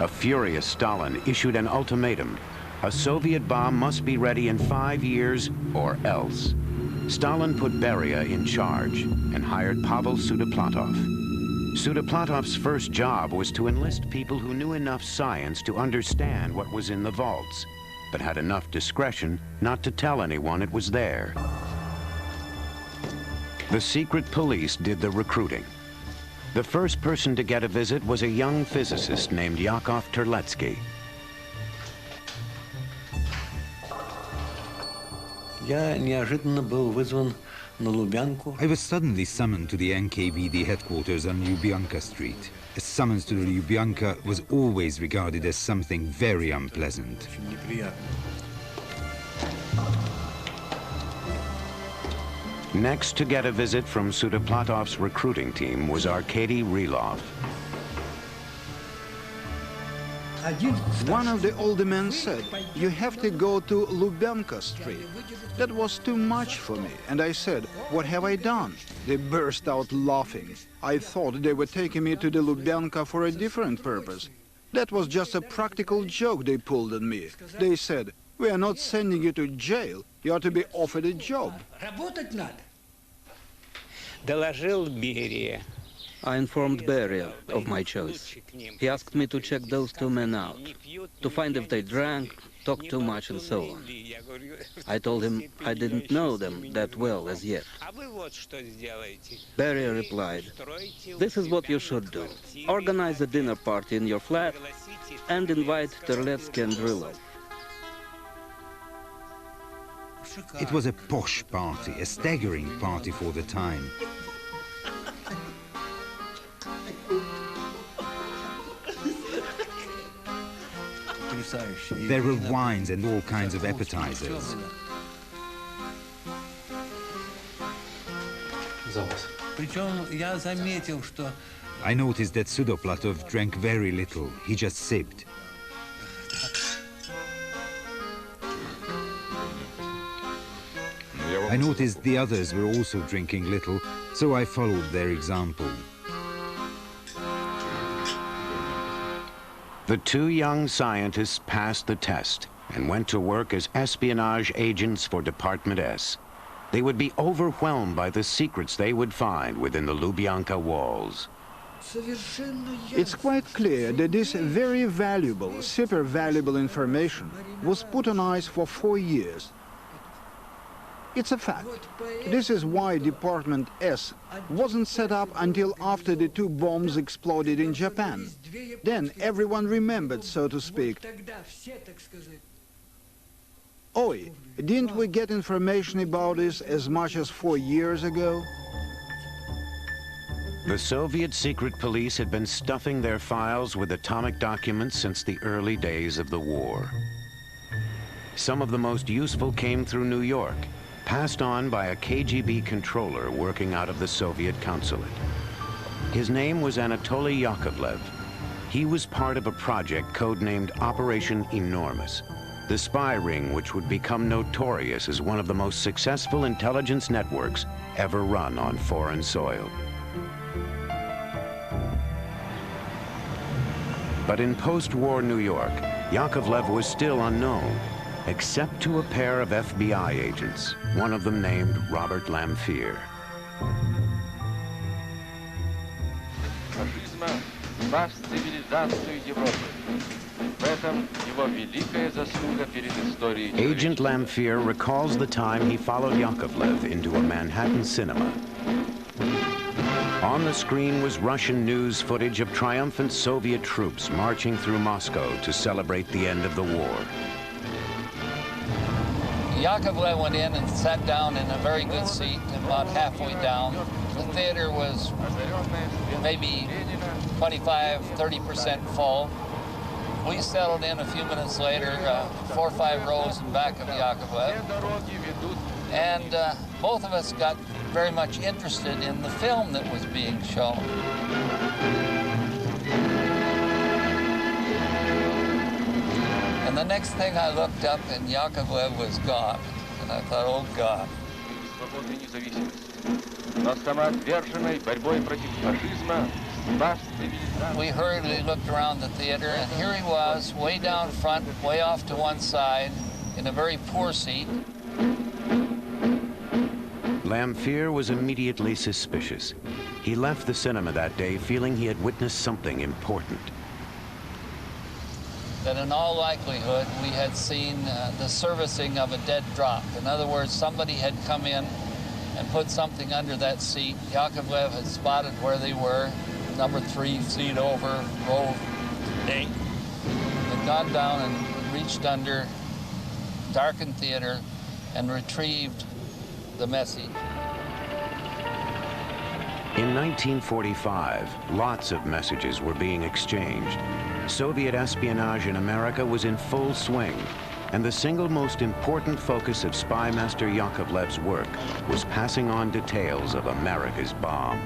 A furious Stalin issued an ultimatum. A Soviet bomb must be ready in 5 years or else. Stalin put Beria in charge and hired Pavel Sudoplatov. Sudoplatov's first job was to enlist people who knew enough science to understand what was in the vaults, but had enough discretion not to tell anyone it was there. The secret police did the recruiting. The first person to get a visit was a young physicist named Yakov Terletsky. I was suddenly summoned to the NKVD headquarters on Lubyanka Street. A summons to Lubyanka was always regarded as something very unpleasant. Next to get a visit from Sudoplatov's recruiting team was Arkady Rylov. One of the older men said, "You have to go to Lubyanka Street." That was too much for me, and I said, "What have I done?" They burst out laughing. I thought they were taking me to the Lubyanka for a different purpose. That was just a practical joke they pulled on me. They said, "We are not sending you to jail, you are to be offered a job." I informed Beria of my choice. He asked me to check those two men out, to find if they drank, talked too much, and so on. I told him I didn't know them that well as yet. Beria replied, "This is what you should do. Organize a dinner party in your flat and invite Terletsky and Rylov." It was a posh party, a staggering party for the time. There were wines and all kinds of appetizers. I noticed that Sudoplatov drank very little. He just sipped. I noticed the others were also drinking little, so I followed their example. The two young scientists passed the test and went to work as espionage agents for Department S. They would be overwhelmed by the secrets they would find within the Lubyanka walls. It's quite clear that this very valuable, super valuable information was put on ice for 4 years. It's a fact. This is why Department S wasn't set up until after the two bombs exploded in Japan. Then everyone remembered, so to speak. Oi, didn't we get information about this as much as 4 years ago? The Soviet secret police had been stuffing their files with atomic documents since the early days of the war. Some of the most useful came through New York, passed on by a KGB controller working out of the Soviet consulate. His name was Anatoly Yakovlev. He was part of a project codenamed Operation Enormous, the spy ring which would become notorious as one of the most successful intelligence networks ever run on foreign soil. But in post-war New York, Yakovlev was still unknown, except to a pair of FBI agents, one of them named Robert Lamphere. Agent Lamphere recalls the time he followed Yakovlev into a Manhattan cinema. On the screen was Russian news footage of triumphant Soviet troops marching through Moscow to celebrate the end of the war. Yakovlev went in and sat down in a very good seat about halfway down. The theater was maybe 25–30% full. We settled in a few minutes later, 4 or 5 rows in back of Yakovlev. And both of us got very much interested in the film that was being shown. And the next thing I looked up and Yakovlev was gone. And I thought, oh, God. We hurriedly looked around the theater, and here he was, way down front, way off to one side, in a very poor seat. Lamphere was immediately suspicious. He left the cinema that day feeling he had witnessed something important. That in all likelihood, we had seen the servicing of a dead drop. In other words, somebody had come in and put something under that seat. Yakovlev had spotted where they were, number 3 seat over, row 8. Had gone down and reached under, darkened theater, and retrieved the message. In 1945, lots of messages were being exchanged. Soviet espionage in America was in full swing, and the single most important focus of spy master Yakovlev's work was passing on details of America's bomb.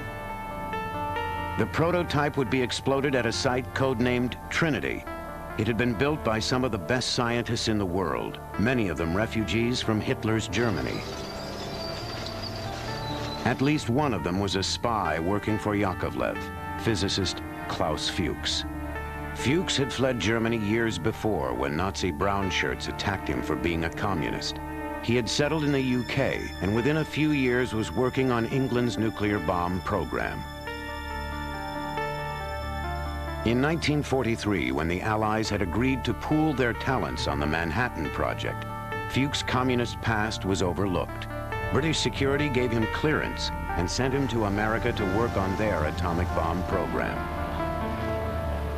The prototype would be exploded at a site codenamed Trinity. It had been built by some of the best scientists in the world, many of them refugees from Hitler's Germany. At least one of them was a spy working for Yakovlev, physicist Klaus Fuchs. Fuchs had fled Germany years before when Nazi brown shirts attacked him for being a communist. He had settled in the UK and within a few years was working on England's nuclear bomb program. In 1943, when the Allies had agreed to pool their talents on the Manhattan Project, Fuchs' communist past was overlooked. British security gave him clearance and sent him to America to work on their atomic bomb program.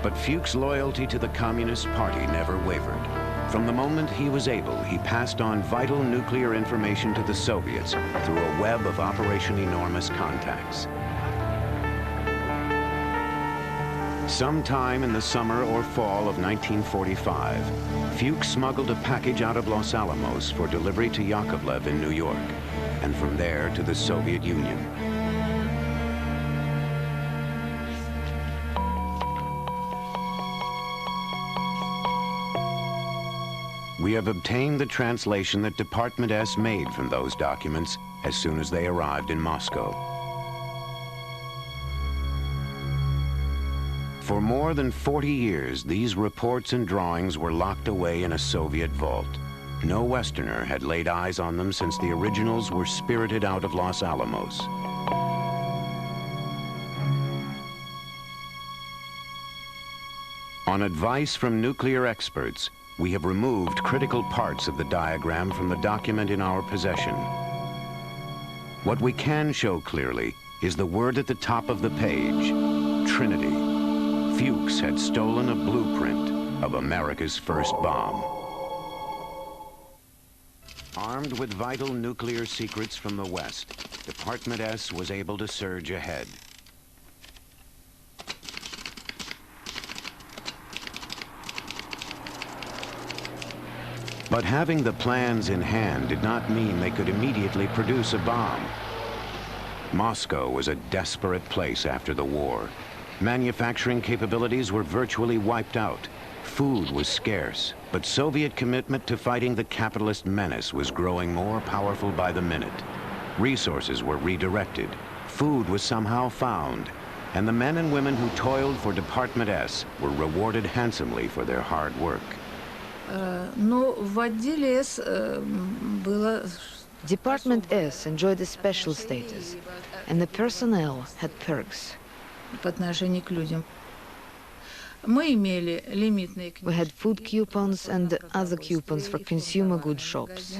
But Fuchs' loyalty to the Communist Party never wavered. From the moment he was able, he passed on vital nuclear information to the Soviets through a web of Operation Enormous contacts. Sometime in the summer or fall of 1945, Fuchs smuggled a package out of Los Alamos for delivery to Yakovlev in New York, and from there to the Soviet Union. We have obtained the translation that Department S made from those documents as soon as they arrived in Moscow. For more than 40 years, these reports and drawings were locked away in a Soviet vault. No Westerner had laid eyes on them since the originals were spirited out of Los Alamos. On advice from nuclear experts, we have removed critical parts of the diagram from the document in our possession. What we can show clearly is the word at the top of the page, Trinity. Fuchs had stolen a blueprint of America's first bomb. Armed with vital nuclear secrets from the West, Department S was able to surge ahead. But having the plans in hand did not mean they could immediately produce a bomb. Moscow was a desperate place after the war. Manufacturing capabilities were virtually wiped out. Food was scarce, but Soviet commitment to fighting the capitalist menace was growing more powerful by the minute. Resources were redirected, food was somehow found, and the men and women who toiled for Department S were rewarded handsomely for their hard work. Department S enjoyed a special status, and the personnel had perks. We had food coupons and other coupons for consumer goods shops.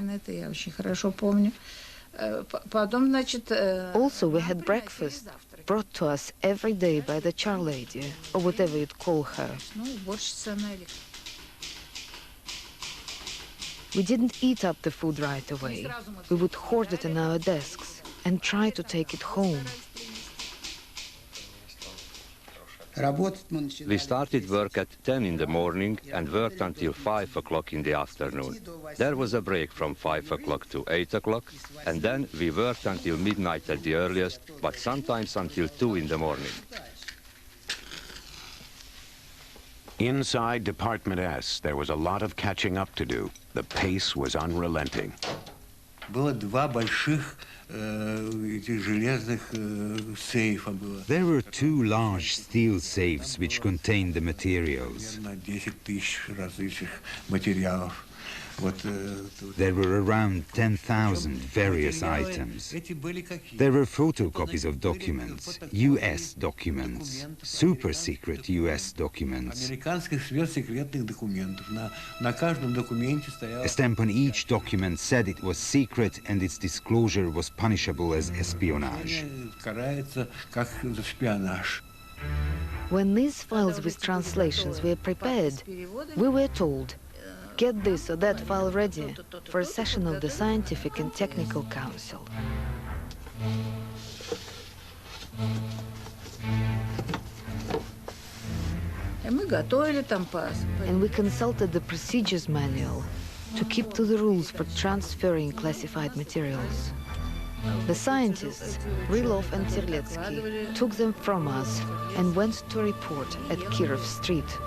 Also, we had breakfast brought to us every day by the char lady, or whatever you'd call her. We didn't eat up the food right away. We would hoard it in our desks and try to take it home. We started work at 10 in the morning and worked until 5 o'clock in the afternoon. There was a break from 5 o'clock to 8 o'clock, and then we worked until midnight at the earliest, but sometimes until 2 in the morning. Inside Department S, there was a lot of catching up to do. The pace was unrelenting. было два больших этих железных сейфа было. There were two large steel safes which contained the materials. 10 тысяч различных материалов. There were around 10,000 various items. There were photocopies of documents, US documents, super secret US documents. A stamp on each document said it was secret and its disclosure was punishable as espionage. When these files with translations were prepared, we were told, get this or that file ready for a session of the Scientific and Technical Council. And we consulted the procedures manual to keep to the rules for transferring classified materials. The scientists, Rylov and Terletsky, took them from us and went to report at Kirov Street.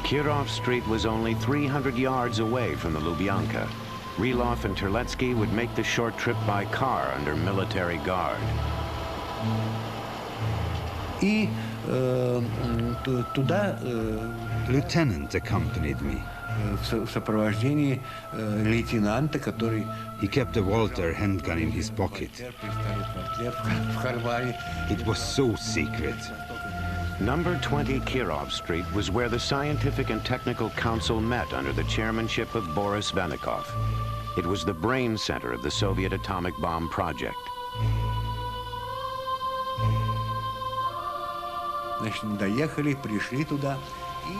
Kirov Street was only 300 yards away from the Lubyanka. Rylov and Terletsky would make the short trip by car under military guard. Lieutenant accompanied me. He kept a Walter handgun in his pocket. It was so secret. Number 20 Kirov Street was where the Scientific and Technical Council met under the chairmanship of Boris Vanikov. It was the brain center of the Soviet atomic bomb project.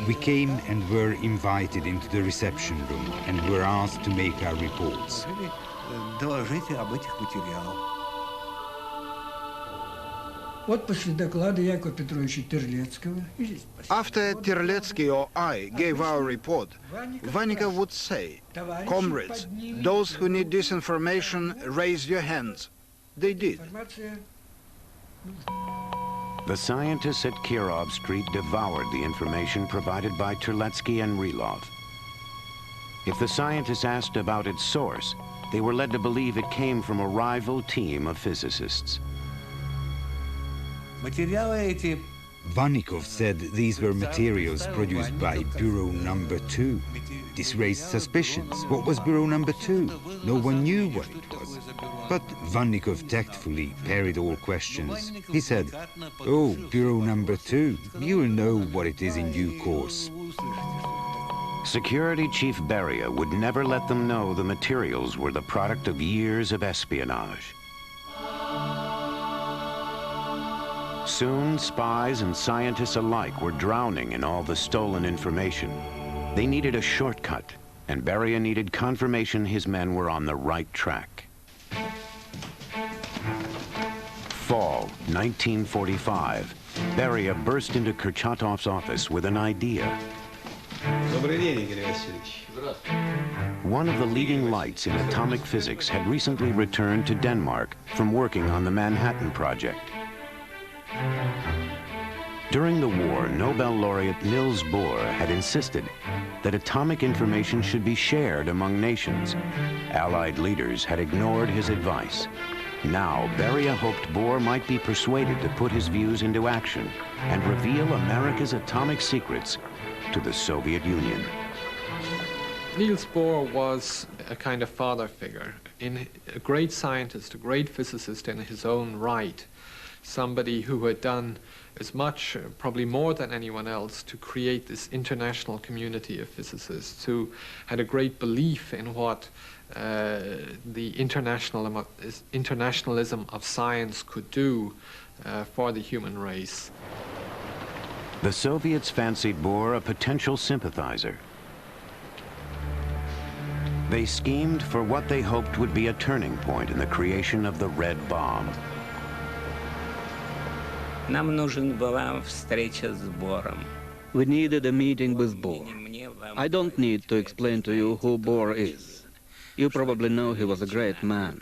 We came and were invited into the reception room and were asked to make our reports. After Terletsky or I gave our report, Vanikov would say, "Comrades, those who need this information, raise your hands." They did. The scientists at Kirov Street devoured the information provided by Terletsky and Rylov. If the scientists asked about its source, they were led to believe it came from a rival team of physicists. Vanikov said these were materials produced by Bureau Number 2. This raised suspicions. What was Bureau Number 2? No one knew what it was. But Vanikov tactfully parried all questions. He said, "Oh, Bureau Number 2, you'll know what it is in due course." Security Chief Beria would never let them know the materials were the product of years of espionage. Soon, spies and scientists alike were drowning in all the stolen information. They needed a shortcut, and Beria needed confirmation his men were on the right track. Fall 1945, Beria burst into Kurchatov's office with an idea. One of the leading lights in atomic physics had recently returned to Denmark from working on the Manhattan Project. During the war, Nobel laureate Niels Bohr had insisted that atomic information should be shared among nations. Allied leaders had ignored his advice. Now, Beria hoped Bohr might be persuaded to put his views into action and reveal America's atomic secrets to the Soviet Union. Niels Bohr was a kind of father figure, a great scientist, a great physicist in his own right, somebody who had done as much, probably more than anyone else, to create this international community of physicists who had a great belief in what the internationalism of science could do for the human race. The Soviets fancied Bohr a potential sympathizer. They schemed for what they hoped would be a turning point in the creation of the Red Bomb. We needed a meeting with Bohr. I don't need to explain to you who Bohr is. You probably know he was a great man.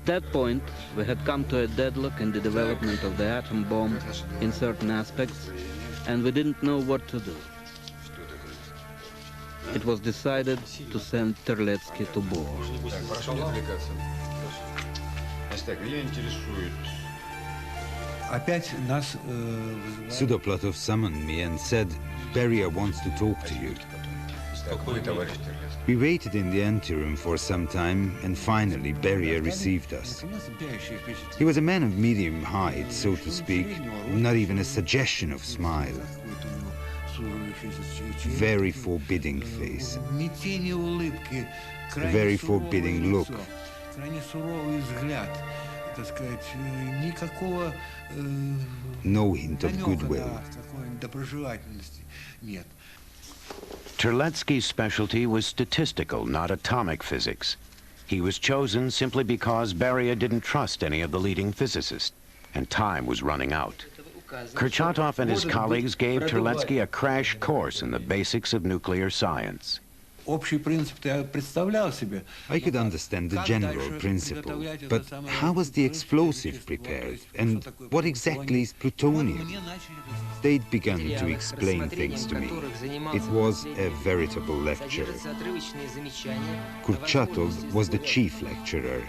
At that point, we had come to a deadlock in the development of the atom bomb in certain aspects, and we didn't know what to do. it was decided to send Terlecki to Bohr. Sudoplatov summoned me and said, Beria wants to talk to you. We waited in the anteroom for some time, and finally Beria received us. He was a man of medium height, so to speak, not even a suggestion of smile. Very forbidding face. A very forbidding look. No hint of goodwill. Terlecki's specialty was statistical, not atomic physics. He was chosen simply because Beria didn't trust any of the leading physicists, and time was running out. Kurchatov and his colleagues gave Terlecki a crash course in the basics of nuclear science. I could understand the general principle, but how was the explosive prepared, and what exactly is plutonium? They'd begun to explain things to me. It was a veritable lecture. Kurchatov was the chief lecturer.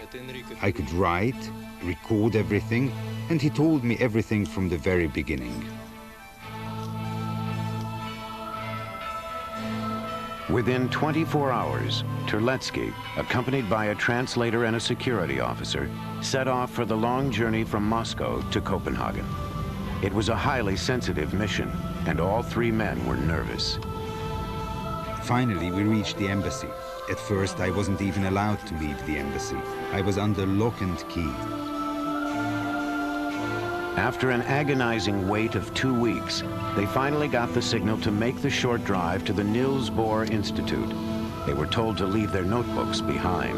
I could write, record everything, and he told me everything from the very beginning. Within 24 hours, Terlecki, accompanied by a translator and a security officer, set off for the long journey from Moscow to Copenhagen. It was a highly sensitive mission, and all three men were nervous. Finally, we reached the embassy. At first, I wasn't even allowed to leave the embassy. I was under lock and key. After an agonizing wait of 2 weeks, they finally got the signal to make the short drive to the Niels Bohr Institute. They were told to leave their notebooks behind.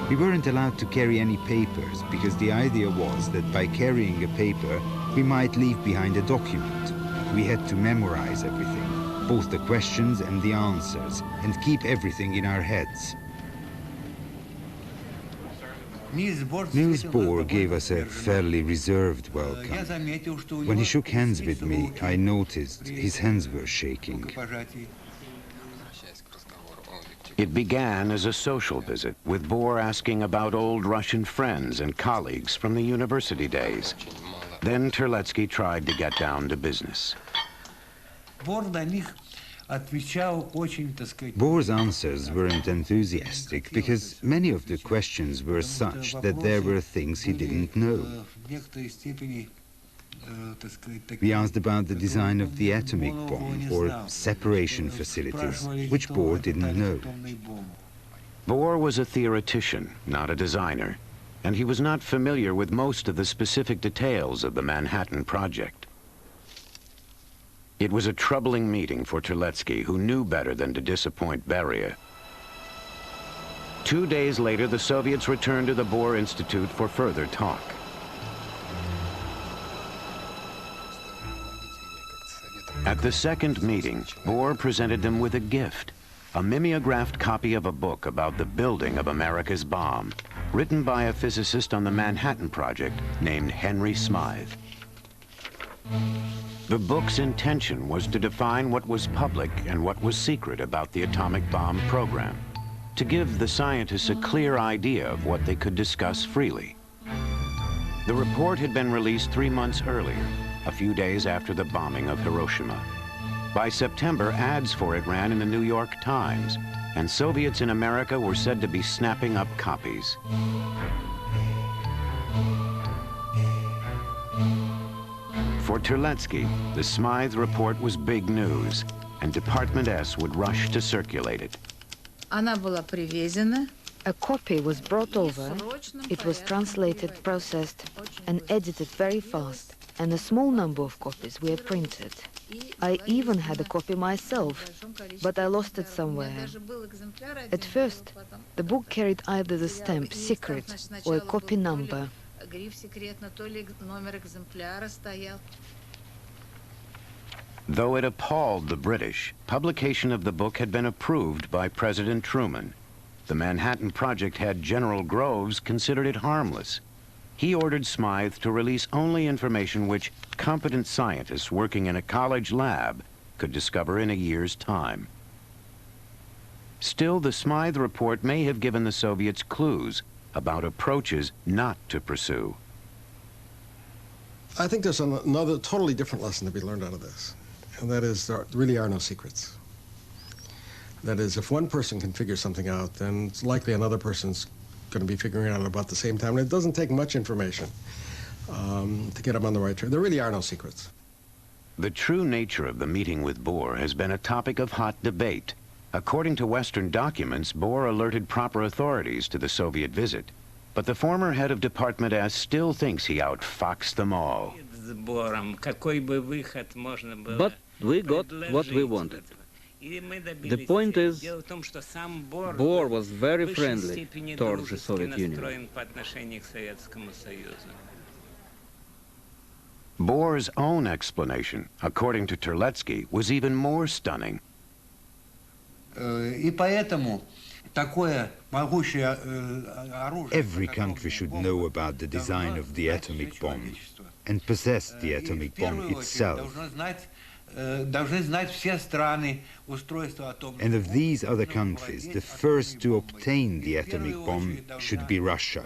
We weren't allowed to carry any papers because the idea was that by carrying a paper, we might leave behind a document. We had to memorize everything, both the questions and the answers, and keep everything in our heads. Niels Bohr gave us a fairly reserved welcome. When he shook hands with me, I noticed his hands were shaking. It began as a social visit, with Bohr asking about old Russian friends and colleagues from the university days. Then Terlecki tried to get down to business. Bohr's answers weren't enthusiastic because many of the questions were such that there were things he didn't know. We asked about the design of the atomic bomb or separation facilities, which Bohr didn't know. Bohr was a theoretician, not a designer, and he was not familiar with most of the specific details of the Manhattan Project. It was a troubling meeting for Terlecki, who knew better than to disappoint Beria. 2 days later, the Soviets returned to the Bohr Institute for further talk. At the second meeting, Bohr presented them with a gift, a mimeographed copy of a book about the building of America's bomb, written by a physicist on the Manhattan Project named Henry Smythe. The book's intention was to define what was public and what was secret about the atomic bomb program, to give the scientists a clear idea of what they could discuss freely. The report had been released 3 months earlier, a few days after the bombing of Hiroshima. By September, ads for it ran in the New York Times, and Soviets in America were said to be snapping up copies. For Terlecki, the Smythe report was big news, and Department S would rush to circulate it. A copy was brought over, it was translated, processed, and edited very fast, and a small number of copies were printed. I even had a copy myself, but I lost it somewhere. At first, the book carried either the stamp "secret" or a copy number. Though it appalled the British, publication of the book had been approved by President Truman. The Manhattan Project head General Groves considered it harmless. He ordered Smythe to release only information which competent scientists working in a college lab could discover in a year's time. Still, the Smythe report may have given the Soviets clues about approaches not to pursue. I think there's another totally different lesson to be learned out of this, and that is there really are no secrets. That is, if one person can figure something out, then it's likely another person's going to be figuring it out about the same time. And it doesn't take much information to get them on the right track. There really are no secrets. The true nature of the meeting with Bohr has been a topic of hot debate. According to Western documents, Bohr alerted proper authorities to the Soviet visit. But the former head of Department S still thinks he outfoxed them all. But we got what we wanted. The point is, Bohr was very friendly towards the Soviet Union. Bohr's own explanation, according to Terletsky, was even more stunning. Every country should know about the design of the atomic bomb and possess the atomic bomb itself. And of these other countries, the first to obtain the atomic bomb should be Russia.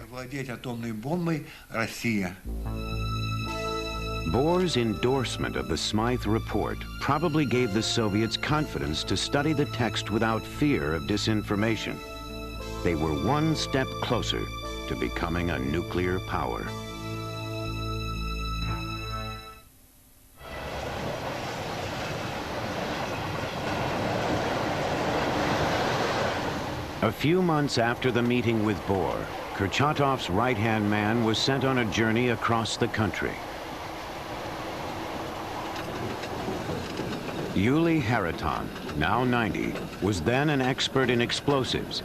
Bohr's endorsement of the Smythe report probably gave the Soviets confidence to study the text without fear of disinformation. They were one step closer to becoming a nuclear power. A few months after the meeting with Bohr, Kurchatov's right-hand man was sent on a journey across the country. Yuli Hariton, now 90, was then an expert in explosives.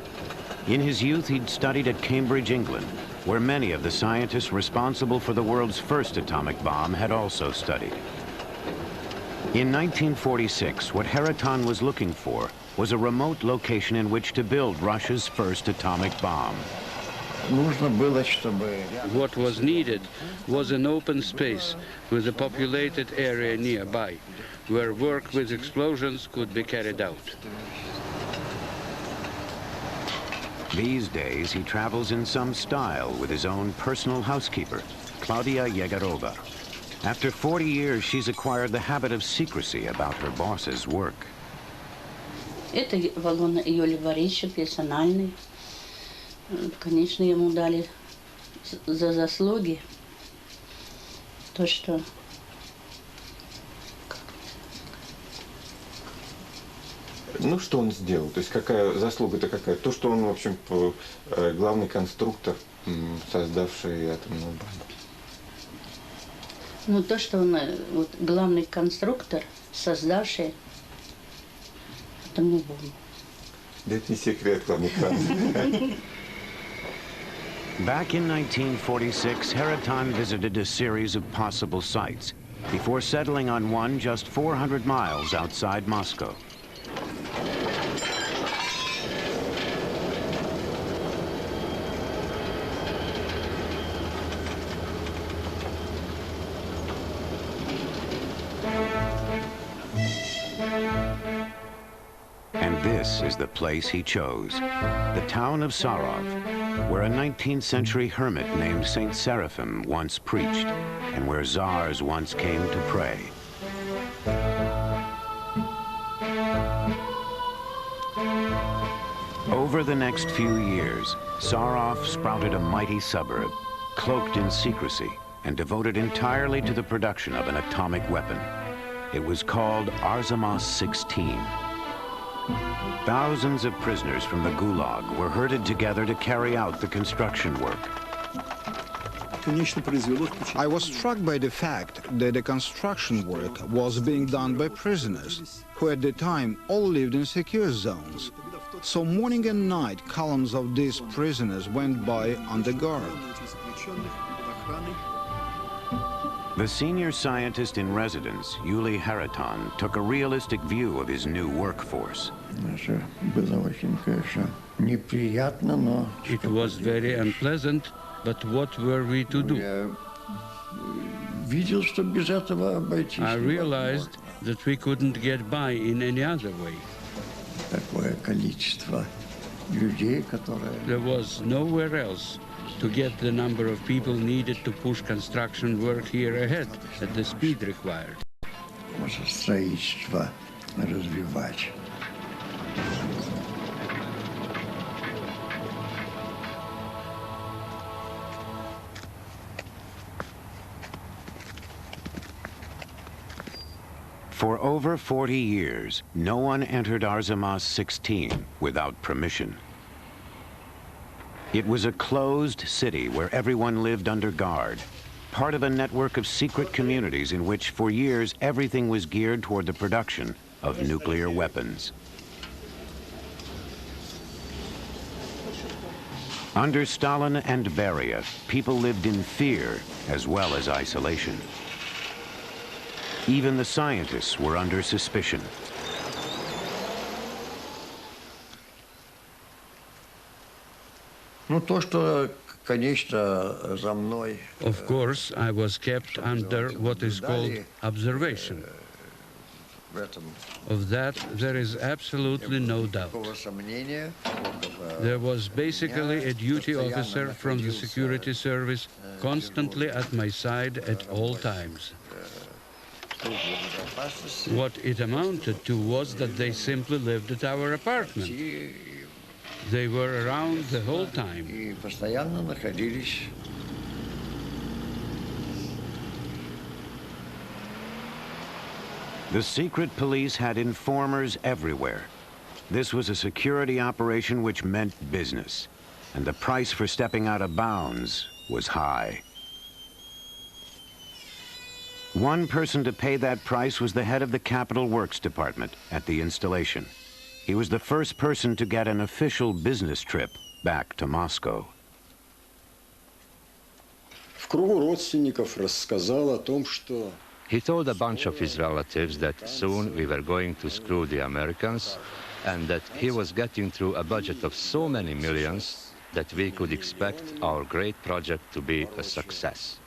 In his youth, he'd studied at Cambridge, England, where many of the scientists responsible for the world's first atomic bomb had also studied. In 1946, what Hariton was looking for was a remote location in which to build Russia's first atomic bomb. What was needed was an open space with a populated area nearby, where work with explosions could be carried out. These days, he travels in some style with his own personal housekeeper, Claudia Yegorova. After 40 years, she's acquired the habit of secrecy about her boss's work. Это вагон ее ливарейщик персональный. Конечно, ему дали за заслуги то, что Ну, что он сделал? То есть какая заслуга-то какая? То, что он, в общем, главный конструктор, создавший атомную бомбу. Ну, то, что он вот, главный конструктор, создавший атомную бомбу. Да это не секрет, главный конструктор. Back in 1946, Hariton visited a series of possible sites before settling on one just 400 miles outside Moscow. And this is the place he chose, the town of Sarov, where a 19th century hermit named Saint Seraphim once preached, and where czars once came to pray. Over the next few years, Sarov sprouted a mighty suburb, cloaked in secrecy and devoted entirely to the production of an atomic weapon. It was called Arzamas 16. Thousands of prisoners from the Gulag were herded together to carry out the construction work. I was struck by the fact that the construction work was being done by prisoners, who at the time all lived in secure zones. So morning and night, columns of these prisoners went by under guard. The senior scientist in residence, Yuli Hariton, took a realistic view of his new workforce. It was very unpleasant, but what were we to do? I realized that we couldn't get by in any other way. такое количество людей, которые... There was nowhere else to get the number of people needed to push construction work here ahead at the speed required. Может, строительство развивать. For over 40 years, no one entered Arzamas 16 without permission. It was a closed city where everyone lived under guard, part of a network of secret communities in which, for years, everything was geared toward the production of nuclear weapons. Under Stalin and Beria, people lived in fear as well as isolation. Even the scientists were under suspicion. Ну, то, что, конечно, за мной... Of course, I was kept under what is called observation. Of that, there is absolutely no doubt. There was basically a duty officer from the security service constantly at my side at all times. What it amounted to was that they simply lived at our apartment. They were around the whole time. The secret police had informers everywhere. This was a security operation which meant business, and the price for stepping out of bounds was high. One person to pay that price was the head of the Capital Works Department at the installation. He was the first person to get an official business trip back to Moscow. He told a bunch of his relatives that soon we were going to screw the Americans and that he was getting through a budget of so many millions that we could expect our great project to be a success.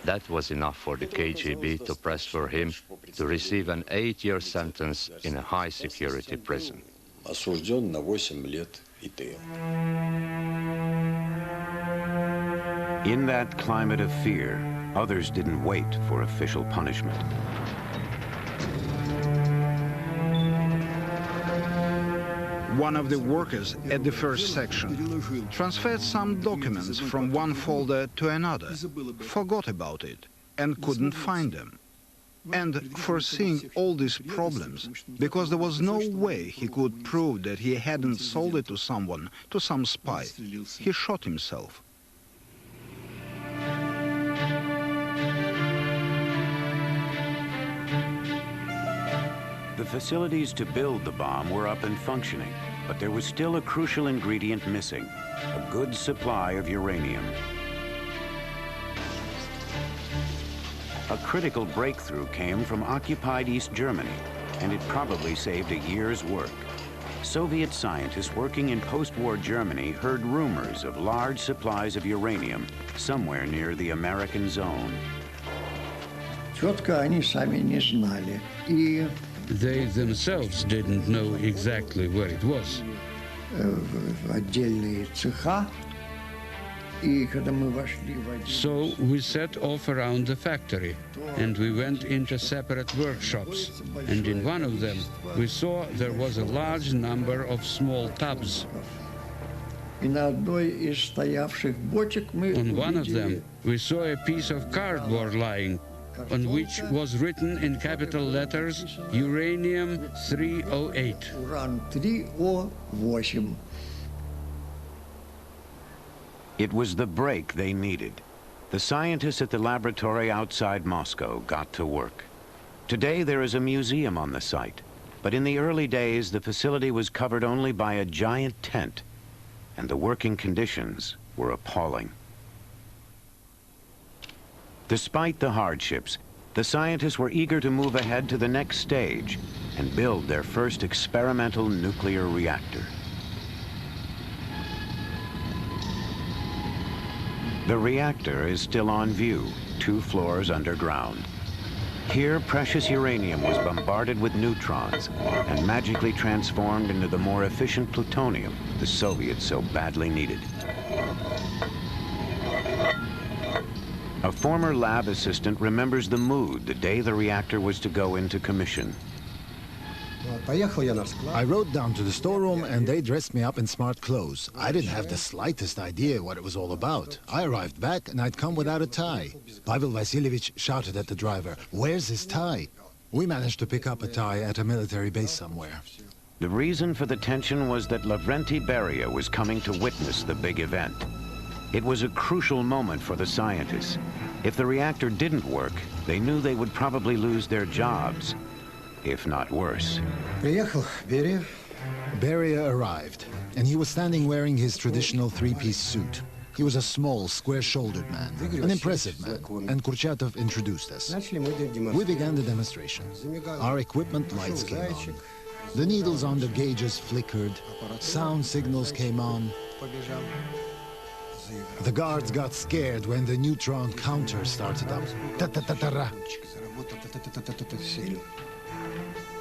That was enough for the KGB to press for him to receive an 8-year sentence in a high-security prison. In that climate of fear, others didn't wait for official punishment. One of the workers at the first section transferred some documents from one folder to another, forgot about it, and couldn't find them. And foreseeing all these problems, because there was no way he could prove that he hadn't sold it to someone, to some spy, he shot himself. The facilities to build the bomb were up and functioning, but there was still a crucial ingredient missing: a good supply of uranium. A critical breakthrough came from occupied East Germany, and it probably saved a year's work. Soviet scientists working in post-war Germany heard rumors of large supplies of uranium somewhere near the American zone. They themselves didn't know exactly where it was. So we set off around the factory, and we went into separate workshops. And in one of them, we saw there was a large number of small tubs. On one of them, we saw a piece of cardboard lying, on which was written in capital letters, uranium-308. It was the break they needed. The scientists at the laboratory outside Moscow got to work. Today there is a museum on the site, but in the early days the facility was covered only by a giant tent, and the working conditions were appalling. Despite the hardships, the scientists were eager to move ahead to the next stage and build their first experimental nuclear reactor. The reactor is still on view, 2 floors underground. Here, precious uranium was bombarded with neutrons and magically transformed into the more efficient plutonium the Soviets so badly needed. A former lab assistant remembers the mood the day the reactor was to go into commission. I rode down to the storeroom and they dressed me up in smart clothes. I didn't have the slightest idea what it was all about. I arrived back and I'd come without a tie. Pavel Vasilievich shouted at the driver, "Where's his tie?" We managed to pick up a tie at a military base somewhere. The reason for the tension was that Lavrenti Beria was coming to witness the big event. It was a crucial moment for the scientists. If the reactor didn't work, they knew they would probably lose their jobs, if not worse. Beria arrived, and he was standing wearing his traditional three-piece suit. He was a small, square-shouldered man, an impressive man, and Kurchatov introduced us. We began the demonstration. Our equipment lights came on. The needles on the gauges flickered, sound signals came on. The guards got scared when the neutron counter started up. Ta-ta-ta-ta-ra.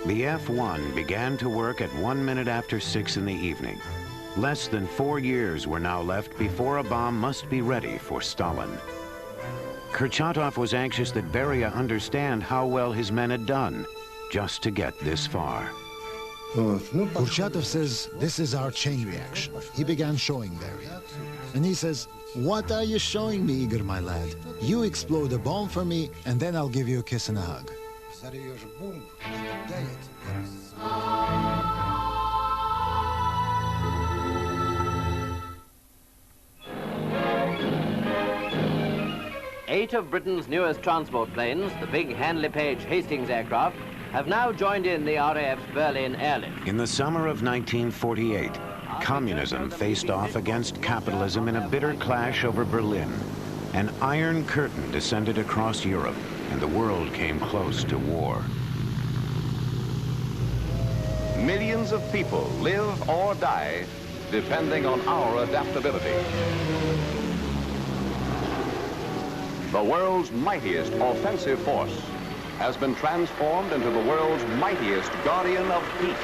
The F-1 began to work at 1 minute after 6 in the evening. Less than 4 years were now left before a bomb must be ready for Stalin. Kurchatov was anxious that Beria understand how well his men had done, just to get this far. Kurchatov says, "This is our chain reaction." He began showing Beria. And he says, "What are you showing me, Igor, my lad? You explode a bomb for me, and then I'll give you a kiss and a hug." Eight of Britain's newest transport planes, the big Handley-Page Hastings aircraft, have now joined in the RAF's Berlin airlift. In the summer of 1948, communism faced off against capitalism in a bitter clash over Berlin. An iron curtain descended across Europe, and the world came close to war. Millions of people live or die depending on our adaptability. The world's mightiest offensive force has been transformed into the world's mightiest guardian of peace.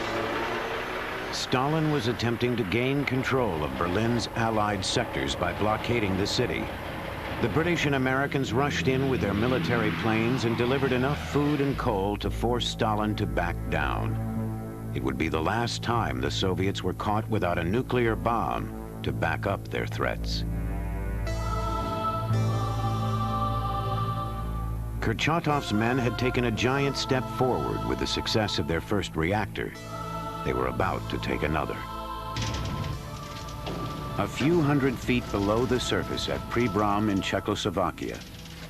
Stalin was attempting to gain control of Berlin's Allied sectors by blockading the city. The British and Americans rushed in with their military planes and delivered enough food and coal to force Stalin to back down. It would be the last time the Soviets were caught without a nuclear bomb to back up their threats. Kurchatov's men had taken a giant step forward with the success of their first reactor. They were about to take another. A few hundred feet below the surface at Przybram in Czechoslovakia,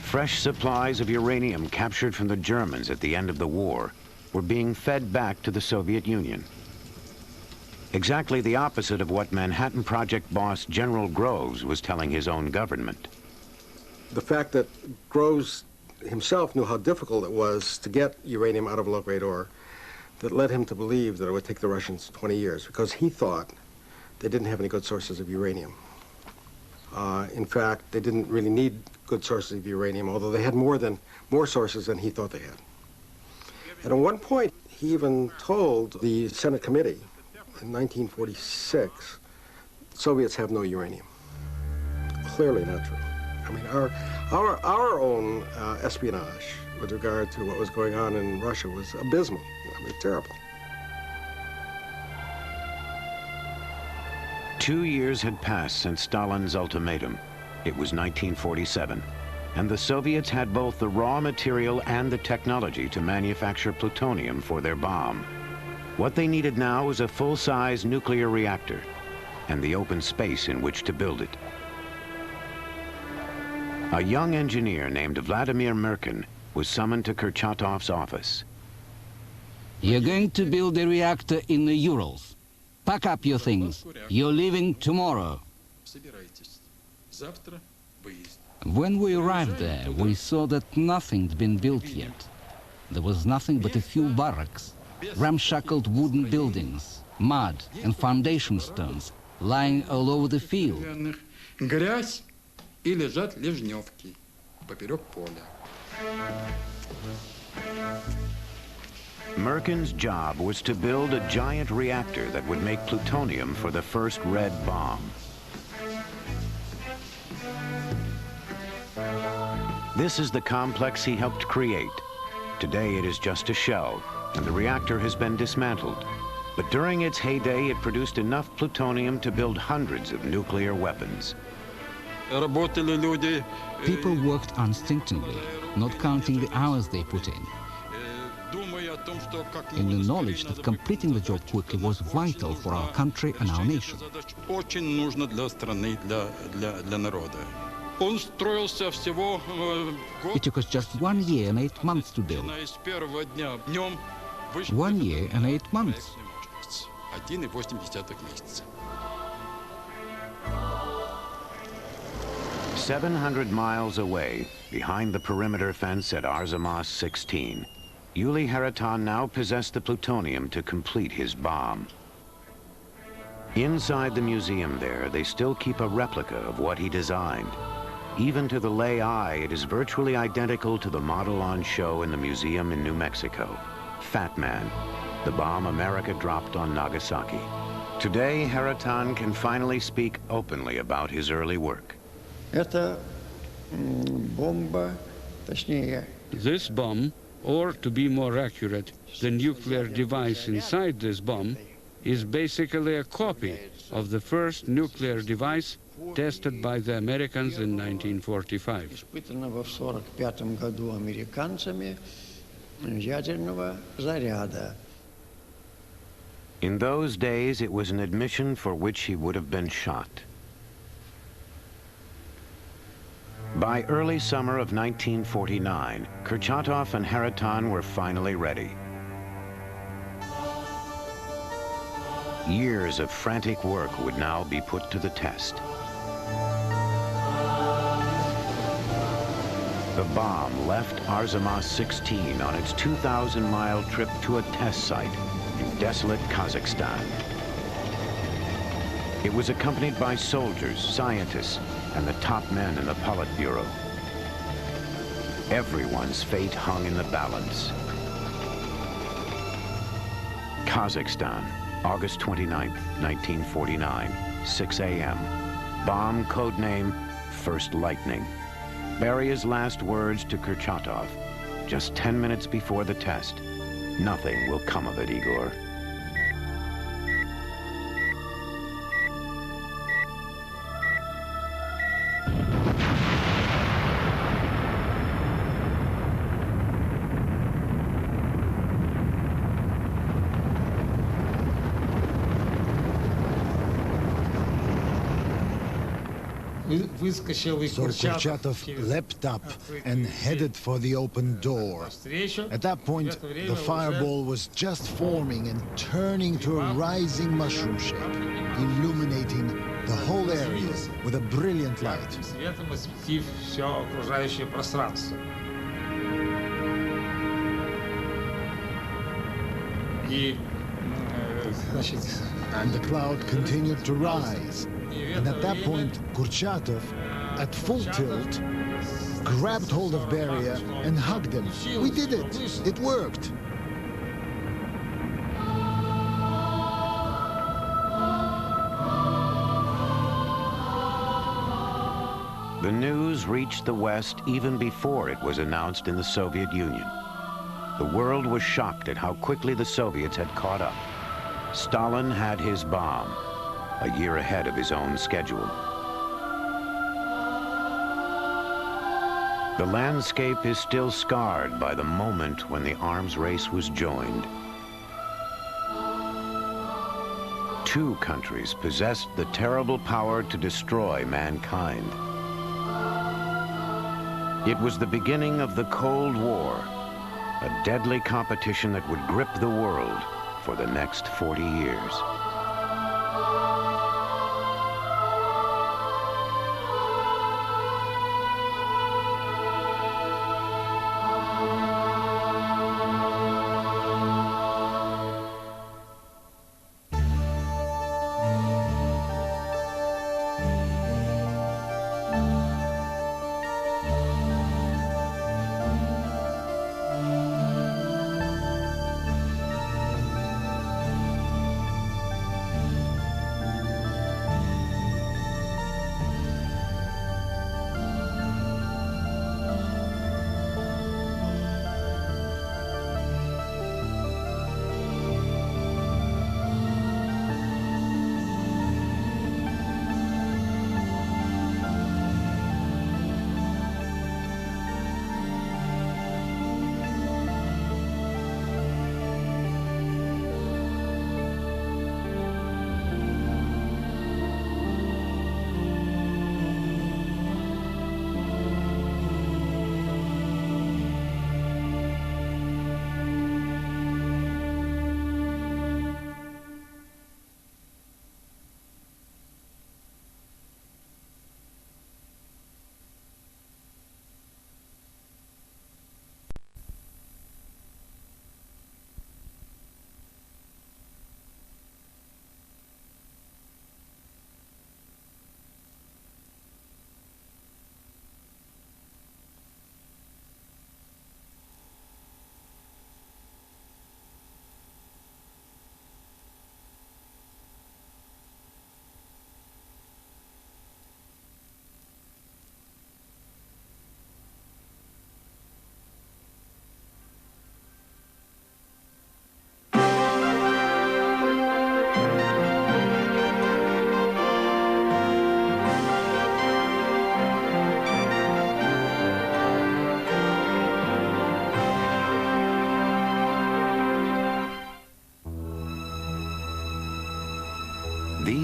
fresh supplies of uranium captured from the Germans at the end of the war were being fed back to the Soviet Union. Exactly the opposite of what Manhattan Project boss General Groves was telling his own government. The fact that Groves himself knew how difficult it was to get uranium out of low-grade ore, that led him to believe that it would take the Russians 20 years, because he thought they didn't have any good sources of uranium. In fact, they didn't really need good sources of uranium, although they had more sources than he thought they had. And at one point, he even told the Senate committee in 1946, Soviets have no uranium. Clearly not true. I mean, our own espionage with regard to what was going on in Russia was abysmal. I mean, terrible. 2 years had passed since Stalin's ultimatum. It was 1947, and the Soviets had both the raw material and the technology to manufacture plutonium for their bomb. What they needed now was a full-size nuclear reactor and the open space in which to build it. A young engineer named Vladimir Merkin was summoned to Kurchatov's office. You're going to build a reactor in the Urals. Pack up your things. You're leaving tomorrow. When we arrived there, we saw that nothing'd been built yet. There was nothing but a few barracks, ramshackled wooden buildings, mud and foundation stones lying all over the field. Merkin's job was to build a giant reactor that would make plutonium for the first red bomb. This is the complex he helped create. Today it is just a shell, and the reactor has been dismantled. But during its heyday, it produced enough plutonium to build hundreds of nuclear weapons. People worked unstintingly, not counting the hours they put in the knowledge that completing the job quickly was vital for our country and our nation. It took us just 1 year and 8 months to build. 1 year and 8 months. 700 miles away, behind the perimeter fence at Arzamas 16, Yuli Haraton now possessed the plutonium to complete his bomb. Inside the museum there, they still keep a replica of what he designed. Even to the lay eye, it is virtually identical to the model on show in the museum in New Mexico. Fat Man, the bomb America dropped on Nagasaki. Today, Haraton can finally speak openly about his early work. This bomb, or to be more accurate, the nuclear device inside this bomb, is basically a copy of the first nuclear device tested by the Americans in 1945. In those days, it was an admission for which he would have been shot. By early summer of 1949, Kurchatov and Haraton were finally ready. Years of frantic work would now be put to the test. The bomb left Arzamas 16 on its 2,000-mile trip to a test site in desolate Kazakhstan. It was accompanied by soldiers, scientists, and the top men in the Politburo. Everyone's fate hung in the balance. Kazakhstan, August 29, 1949, 6 a.m. Bomb codename First Lightning. Beria's last words to Kurchatov, just 10 minutes before the test. Nothing will come of it, Igor. So Kurchatov leapt up and headed for the open door. At that point, the fireball was just forming and turning to a rising mushroom shape, illuminating the whole area with a brilliant light. And the cloud continued to rise. And at that point, Kurchatov, at full tilt, grabbed hold of Beria and hugged him. We did it! It worked! The news reached the West even before it was announced in the Soviet Union. The world was shocked at how quickly the Soviets had caught up. Stalin had his bomb, a year ahead of his own schedule. The landscape is still scarred by the moment when the arms race was joined. Two countries possessed the terrible power to destroy mankind. It was the beginning of the Cold War, a deadly competition that would grip the world for the next 40 years.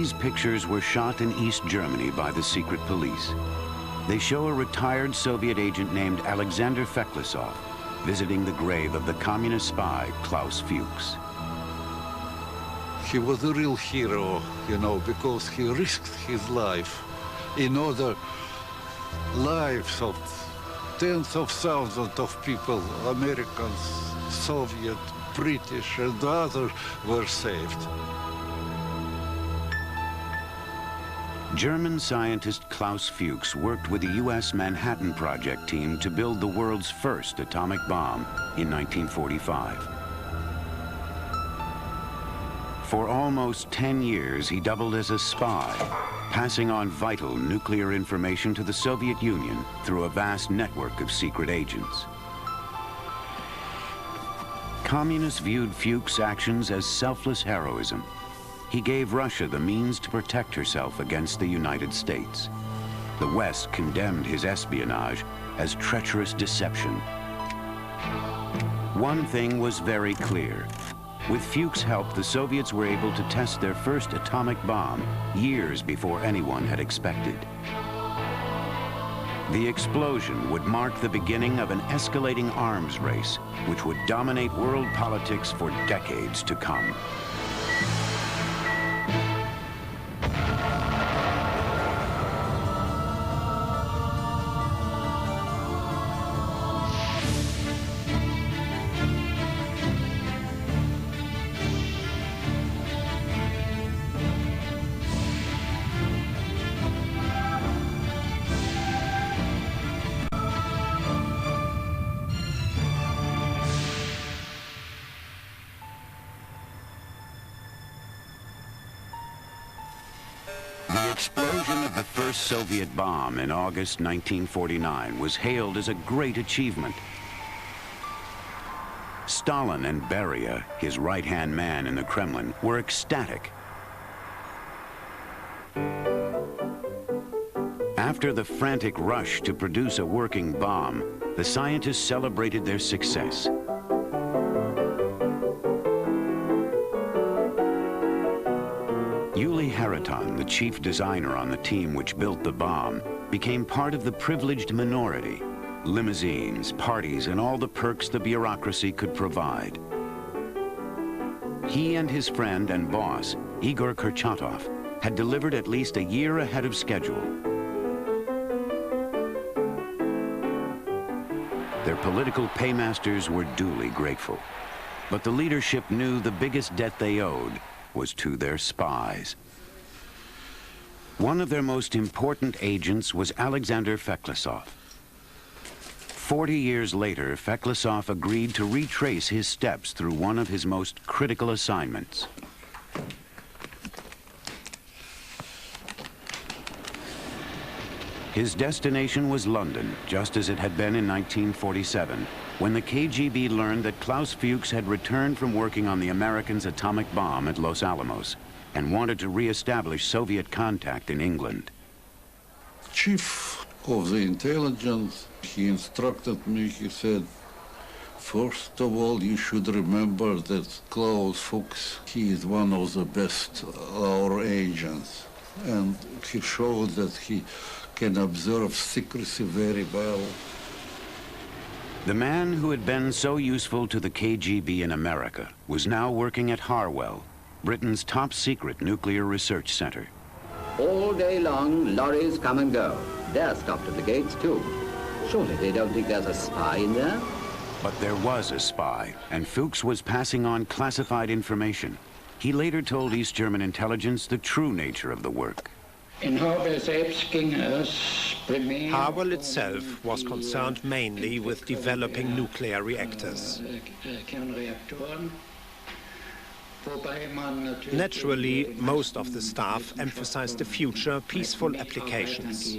These pictures were shot in East Germany by the secret police. They show a retired Soviet agent named Alexander Feklisov visiting the grave of the communist spy Klaus Fuchs. He was a real hero, you know, because he risked his life in order lives of tens of thousands of people, Americans, Soviet, British, and others were saved. German scientist Klaus Fuchs worked with the U.S. Manhattan Project team to build the world's first atomic bomb in 1945. For almost 10 years, he doubled as a spy, passing on vital nuclear information to the Soviet Union through a vast network of secret agents. Communists viewed Fuchs' actions as selfless heroism. He gave Russia the means to protect herself against the United States. The West condemned his espionage as treacherous deception. One thing was very clear. With Fuchs' help, the Soviets were able to test their first atomic bomb years before anyone had expected. The explosion would mark the beginning of an escalating arms race, which would dominate world politics for decades to come. The explosion of the first Soviet bomb in August 1949 was hailed as a great achievement. Stalin and Beria, his right-hand man in the Kremlin, were ecstatic. After the frantic rush to produce a working bomb, the scientists celebrated their success. Yuli Hariton, the chief designer on the team which built the bomb, became part of the privileged minority. Limousines, parties, and all the perks the bureaucracy could provide. He and his friend and boss, Igor Kurchatov, had delivered at least a year ahead of schedule. Their political paymasters were duly grateful, but the leadership knew the biggest debt they owed was to their spies. One of their most important agents was Alexander Feklisov. 40 years later, Feklisov agreed to retrace his steps through one of his most critical assignments. His destination was London, just as it had been in 1947, when the KGB learned that Klaus Fuchs had returned from working on the Americans' atomic bomb at Los Alamos and wanted to re-establish Soviet contact in England. Chief of the intelligence, he instructed me, he said, first of all, you should remember that Klaus Fuchs, he is one of the best our agents. And he showed that he can observe secrecy very well. The man who had been so useful to the KGB in America was now working at Harwell, Britain's top-secret nuclear research center. All day long, lorries come and go. They're stopped at the gates, too. Surely they don't think there's a spy in there? But there was a spy, and Fuchs was passing on classified information. He later told East German intelligence the true nature of the work. Harwell itself was concerned mainly with developing nuclear reactors. Naturally, most of the staff emphasized the future peaceful applications.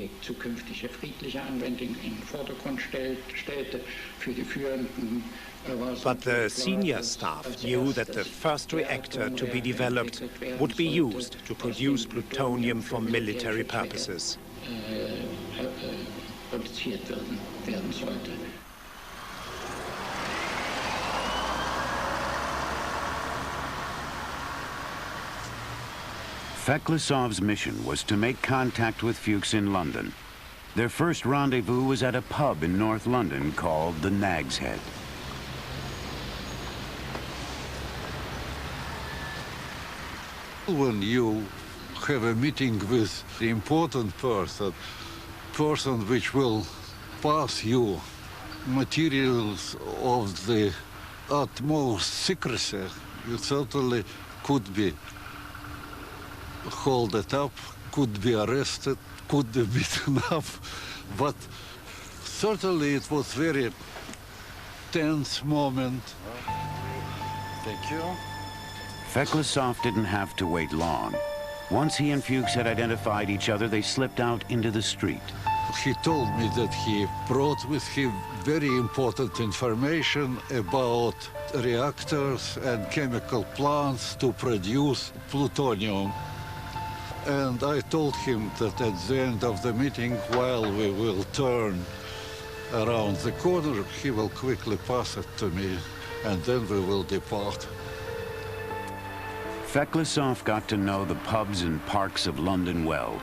But the senior staff knew that the first reactor to be developed would be used to produce plutonium for military purposes. Feklisov's mission was to make contact with Fuchs in London. Their first rendezvous was at a pub in North London called the Nag's Head. When you have a meeting with the important person which will pass you materials of the utmost secrecy, you certainly could be hauled up, could be arrested, could be beaten up, but certainly it was very tense moment. Thank you. Feklisov didn't have to wait long. Once he and Fuchs had identified each other, they slipped out into the street. He told me that he brought with him very important information about reactors and chemical plants to produce plutonium. And I told him that at the end of the meeting, while we will turn around the corner, he will quickly pass it to me, and then we will depart. Feklisov got to know the pubs and parks of London well.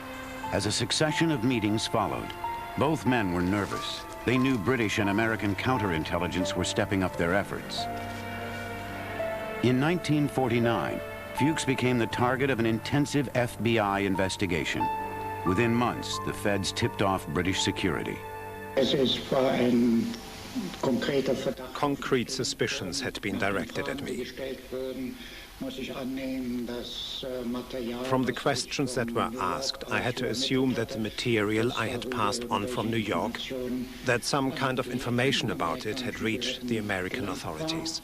As a succession of meetings followed, both men were nervous. They knew British and American counterintelligence were stepping up their efforts. In 1949, Fuchs became the target of an intensive FBI investigation. Within months, the feds tipped off British security. Concrete suspicions had been directed at me. From the questions that were asked, I had to assume that the material I had passed on from New York, that some kind of information about it had reached the American authorities.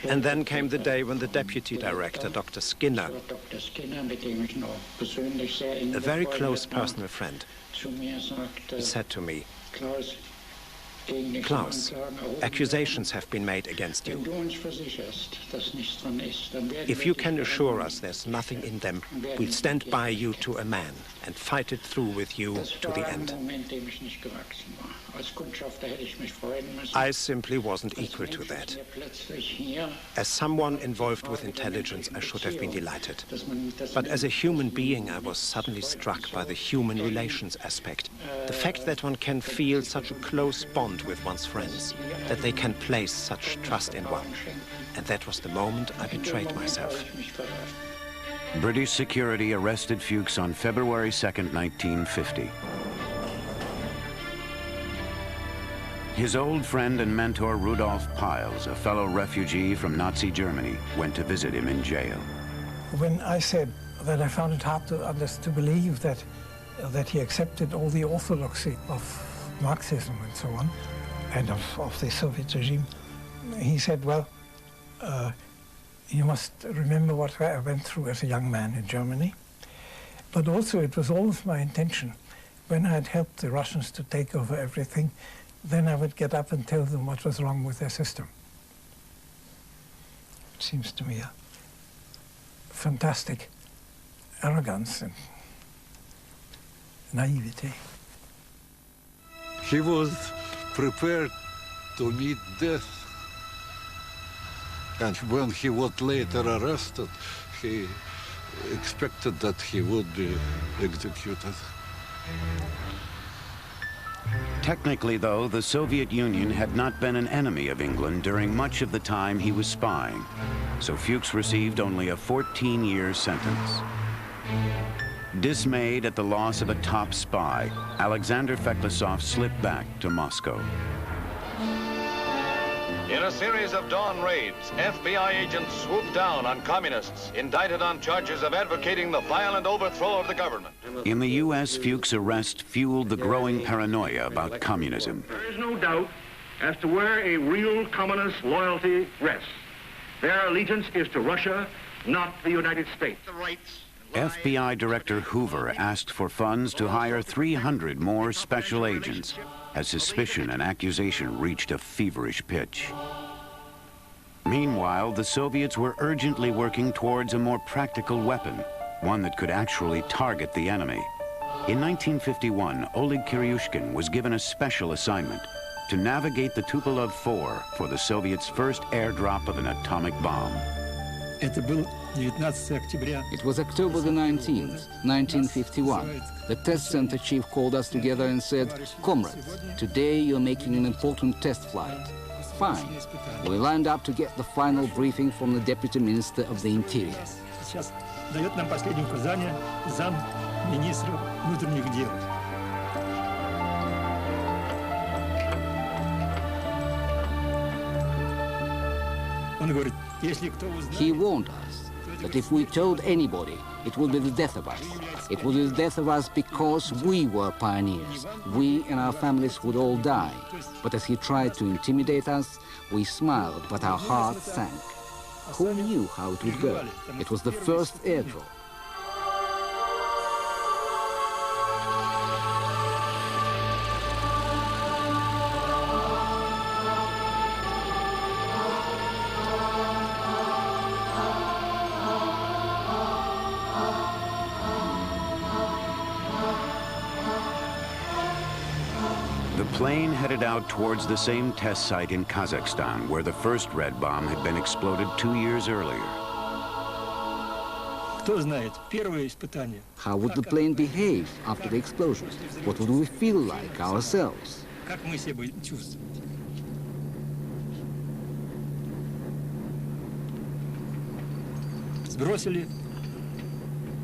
And then came the day when the deputy director, Dr. Skinner, a very close personal friend, said to me, "Klaus, accusations have been made against you. If you can assure us there's nothing in them, we'll stand by you to a man and fight it through with you to the end." I simply wasn't equal to that. As someone involved with intelligence, I should have been delighted. But as a human being, I was suddenly struck by the human relations aspect. The fact that one can feel such a close bond with one's friends, that they can place such trust in one. And that was the moment I betrayed myself. British security arrested Fuchs on February 2nd, 1950. His old friend and mentor Rudolf Piles, a fellow refugee from Nazi Germany, went to visit him in jail. When I said that I found it hard to believe that he accepted all the orthodoxy of Marxism and so on, and of the Soviet regime, he said, well, you must remember what I went through as a young man in Germany. But also it was always my intention, when I had helped the Russians to take over everything, then I would get up and tell them what was wrong with their system. It seems to me a fantastic arrogance and naivety. He was prepared to meet death. And when he was later arrested, he expected that he would be executed. Technically, though, the Soviet Union had not been an enemy of England during much of the time he was spying, so Fuchs received only a 14-year sentence. Dismayed at the loss of a top spy, Alexander Feklisov slipped back to Moscow. In a series of dawn raids, FBI agents swooped down on communists indicted on charges of advocating the violent overthrow of the government. In the U.S., Fuchs' arrest fueled the growing paranoia about communism. There is no doubt as to where a real communist loyalty rests. Their allegiance is to Russia, not the United States. FBI Director Hoover asked for funds to hire 300 more special agents as suspicion and accusation reached a feverish pitch. Meanwhile, the Soviets were urgently working towards a more practical weapon, one that could actually target the enemy. In 1951, Oleg Kiryushkin was given a special assignment to navigate the Tupolev 4 for the Soviets' first airdrop of an atomic bomb. It was October the 19th, 1951. The test center chief called us together and said, "Comrades, today you're making an important test flight." Fine. We lined up to get the final briefing from the Deputy Minister of the Interior. He warned us that if we told anybody, it would be the death of us. It would be the death of us because we were pioneers. We and our families would all die. But as he tried to intimidate us, we smiled, but our hearts sank. Who knew how it would go? It was the first airdrop. The plane headed out towards the same test site in Kazakhstan where the first red bomb had been exploded 2 years earlier. How would the plane behave after the explosion? What would we feel like ourselves?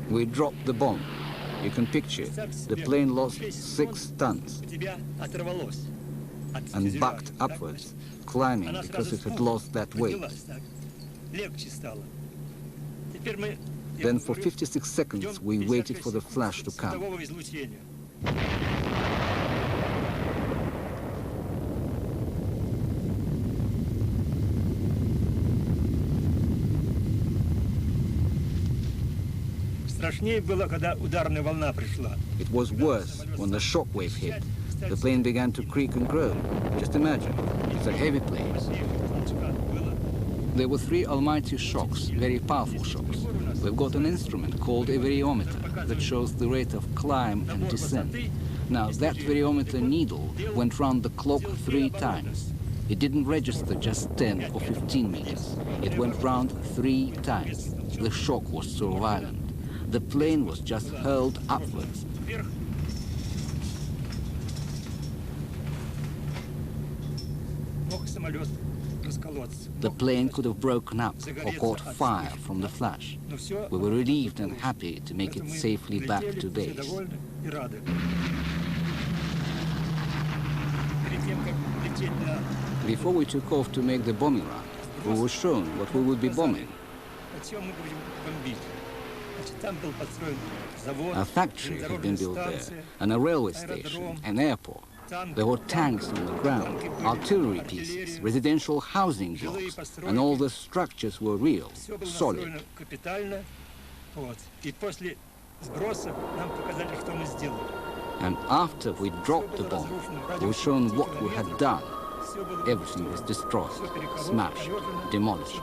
We dropped the bomb. You can picture it. The plane lost 6 tons and bucked upwards, climbing because it had lost that weight. Then for 56 seconds we waited for the flash to come. It was worse when the shock wave hit. The plane began to creak and groan. Just imagine, it's a heavy plane. There were 3 almighty shocks, very powerful shocks. We've got an instrument called a variometer that shows the rate of climb and descent. Now, that variometer needle went round the clock 3 times. It didn't register just 10 or 15 meters. It went round 3 times. The shock was so violent. The plane was just hurled upwards. The plane could have broken up or caught fire from the flash. We were relieved and happy to make it safely back to base. Before we took off to make the bombing run, we were shown what we would be bombing. A factory had been built there, and a railway station, an airport. There were tanks on the ground, artillery pieces, residential housing blocks, and all the structures were real, solid. And after we dropped the bomb, we were shown what we had done. Everything was destroyed, smashed, demolished.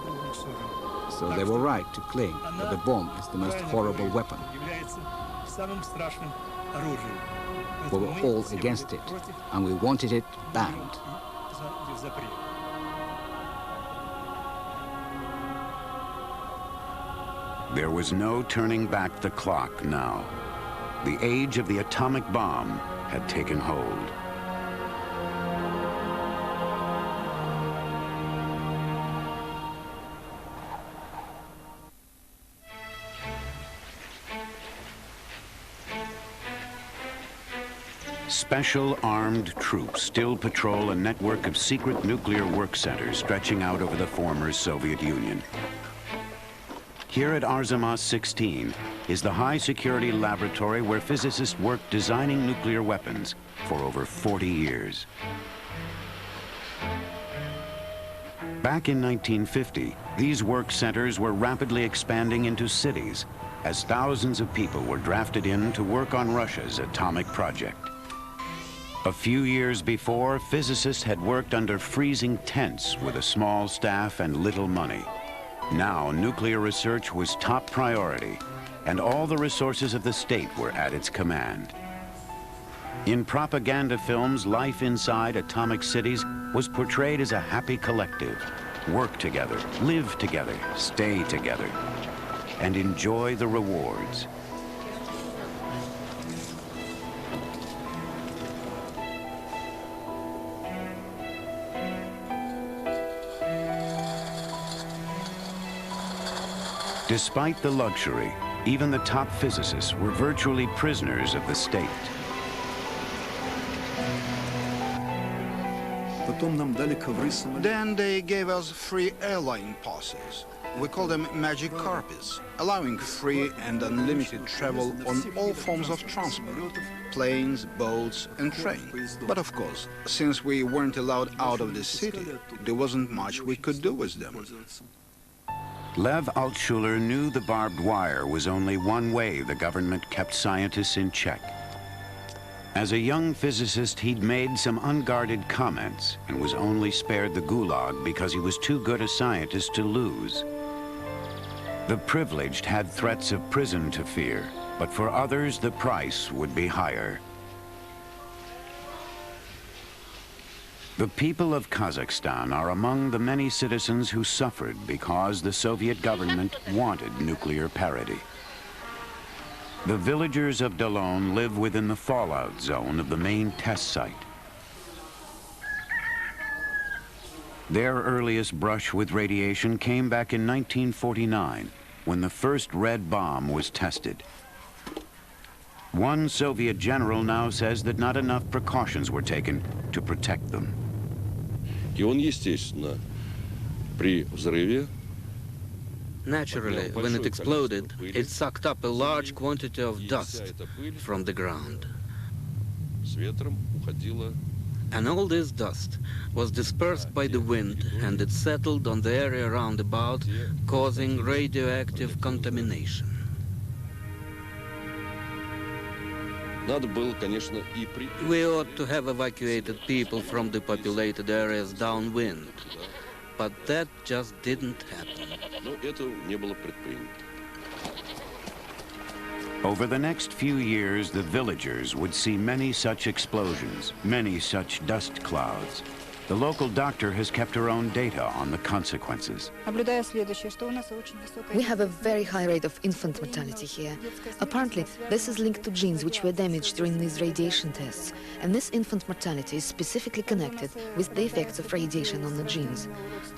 So they were right to claim that the bomb is the most horrible weapon. We were all against it, and we wanted it banned. There was no turning back the clock now. The age of the atomic bomb had taken hold. Special armed troops still patrol a network of secret nuclear work centers stretching out over the former Soviet Union. Here at Arzamas 16 is the high-security laboratory where physicists worked designing nuclear weapons for over 40 years. Back in 1950, these work centers were rapidly expanding into cities as thousands of people were drafted in to work on Russia's atomic project. A few years before, physicists had worked under freezing tents with a small staff and little money. Now, nuclear research was top priority, and all the resources of the state were at its command. In propaganda films, life inside atomic cities was portrayed as a happy collective. work together, live together, stay together, and enjoy the rewards. Despite the luxury, even the top physicists were virtually prisoners of the state. Then they gave us free airline passes. We call them magic carpets, allowing free and unlimited travel on all forms of transport, planes, boats, and trains. But of course, since we weren't allowed out of the city, there wasn't much we could do with them. Lev Altshuler knew the barbed wire was only one way the government kept scientists in check. As a young physicist, he'd made some unguarded comments and was only spared the gulag because he was too good a scientist to lose. The privileged had threats of prison to fear, but for others, the price would be higher. The people of Kazakhstan are among the many citizens who suffered because the Soviet government wanted nuclear parity. The villagers of Dolon live within the fallout zone of the main test site. Their earliest brush with radiation came back in 1949, when the first red bomb was tested. One Soviet general now says that not enough precautions were taken to protect them. Naturally, when it exploded, it sucked up a large quantity of dust from the ground. And all this dust was dispersed by the wind, and it settled on the area round about, causing radioactive contamination. We ought to have evacuated people from the populated areas downwind, but that just didn't happen. Over the next few years, the villagers would see many such explosions, many such dust clouds. The local doctor has kept her own data on the consequences. We have a very high rate of infant mortality here. Apparently, this is linked to genes which were damaged during these radiation tests, and this infant mortality is specifically connected with the effects of radiation on the genes.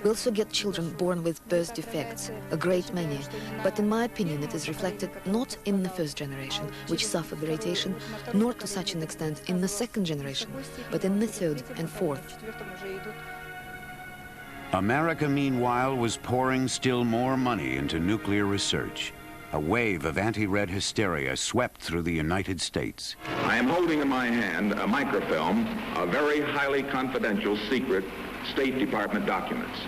We also get children born with birth defects, a great many, but in my opinion it is reflected not in the first generation, which suffered the radiation, nor to such an extent in the second generation, but in the third and fourth. America, meanwhile, was pouring still more money into nuclear research. A wave of anti-red hysteria swept through the United States. I am holding in my hand a microfilm of very highly confidential, secret State Department documents.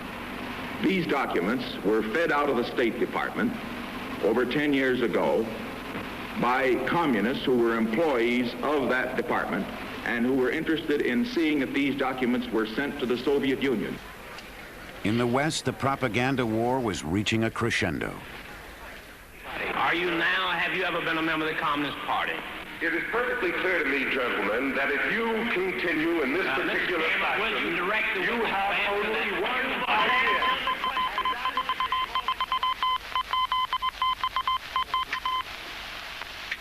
These documents were fed out of the State Department over 10 years ago by communists who were employees of that department and who were interested in seeing if these documents were sent to the Soviet Union. In the West, the propaganda war was reaching a crescendo. Are you now, have you ever been a member of the Communist Party? It is perfectly clear to me, gentlemen, that if you continue in this particular fashion, you have only one idea.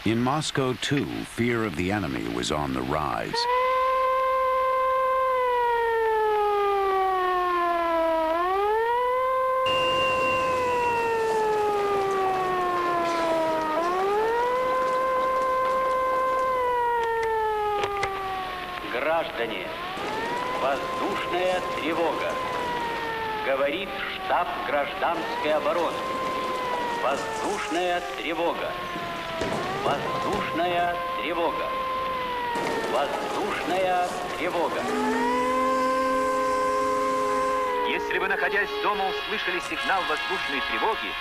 In Moscow, too, fear of the enemy was on the rise. Граждане, воздушная тревога. Говорит штаб гражданской обороны. Воздушная тревога. Воздушная тревога. Воздушная тревога. Если вы, находясь дома, услышали сигнал воздушной тревоги,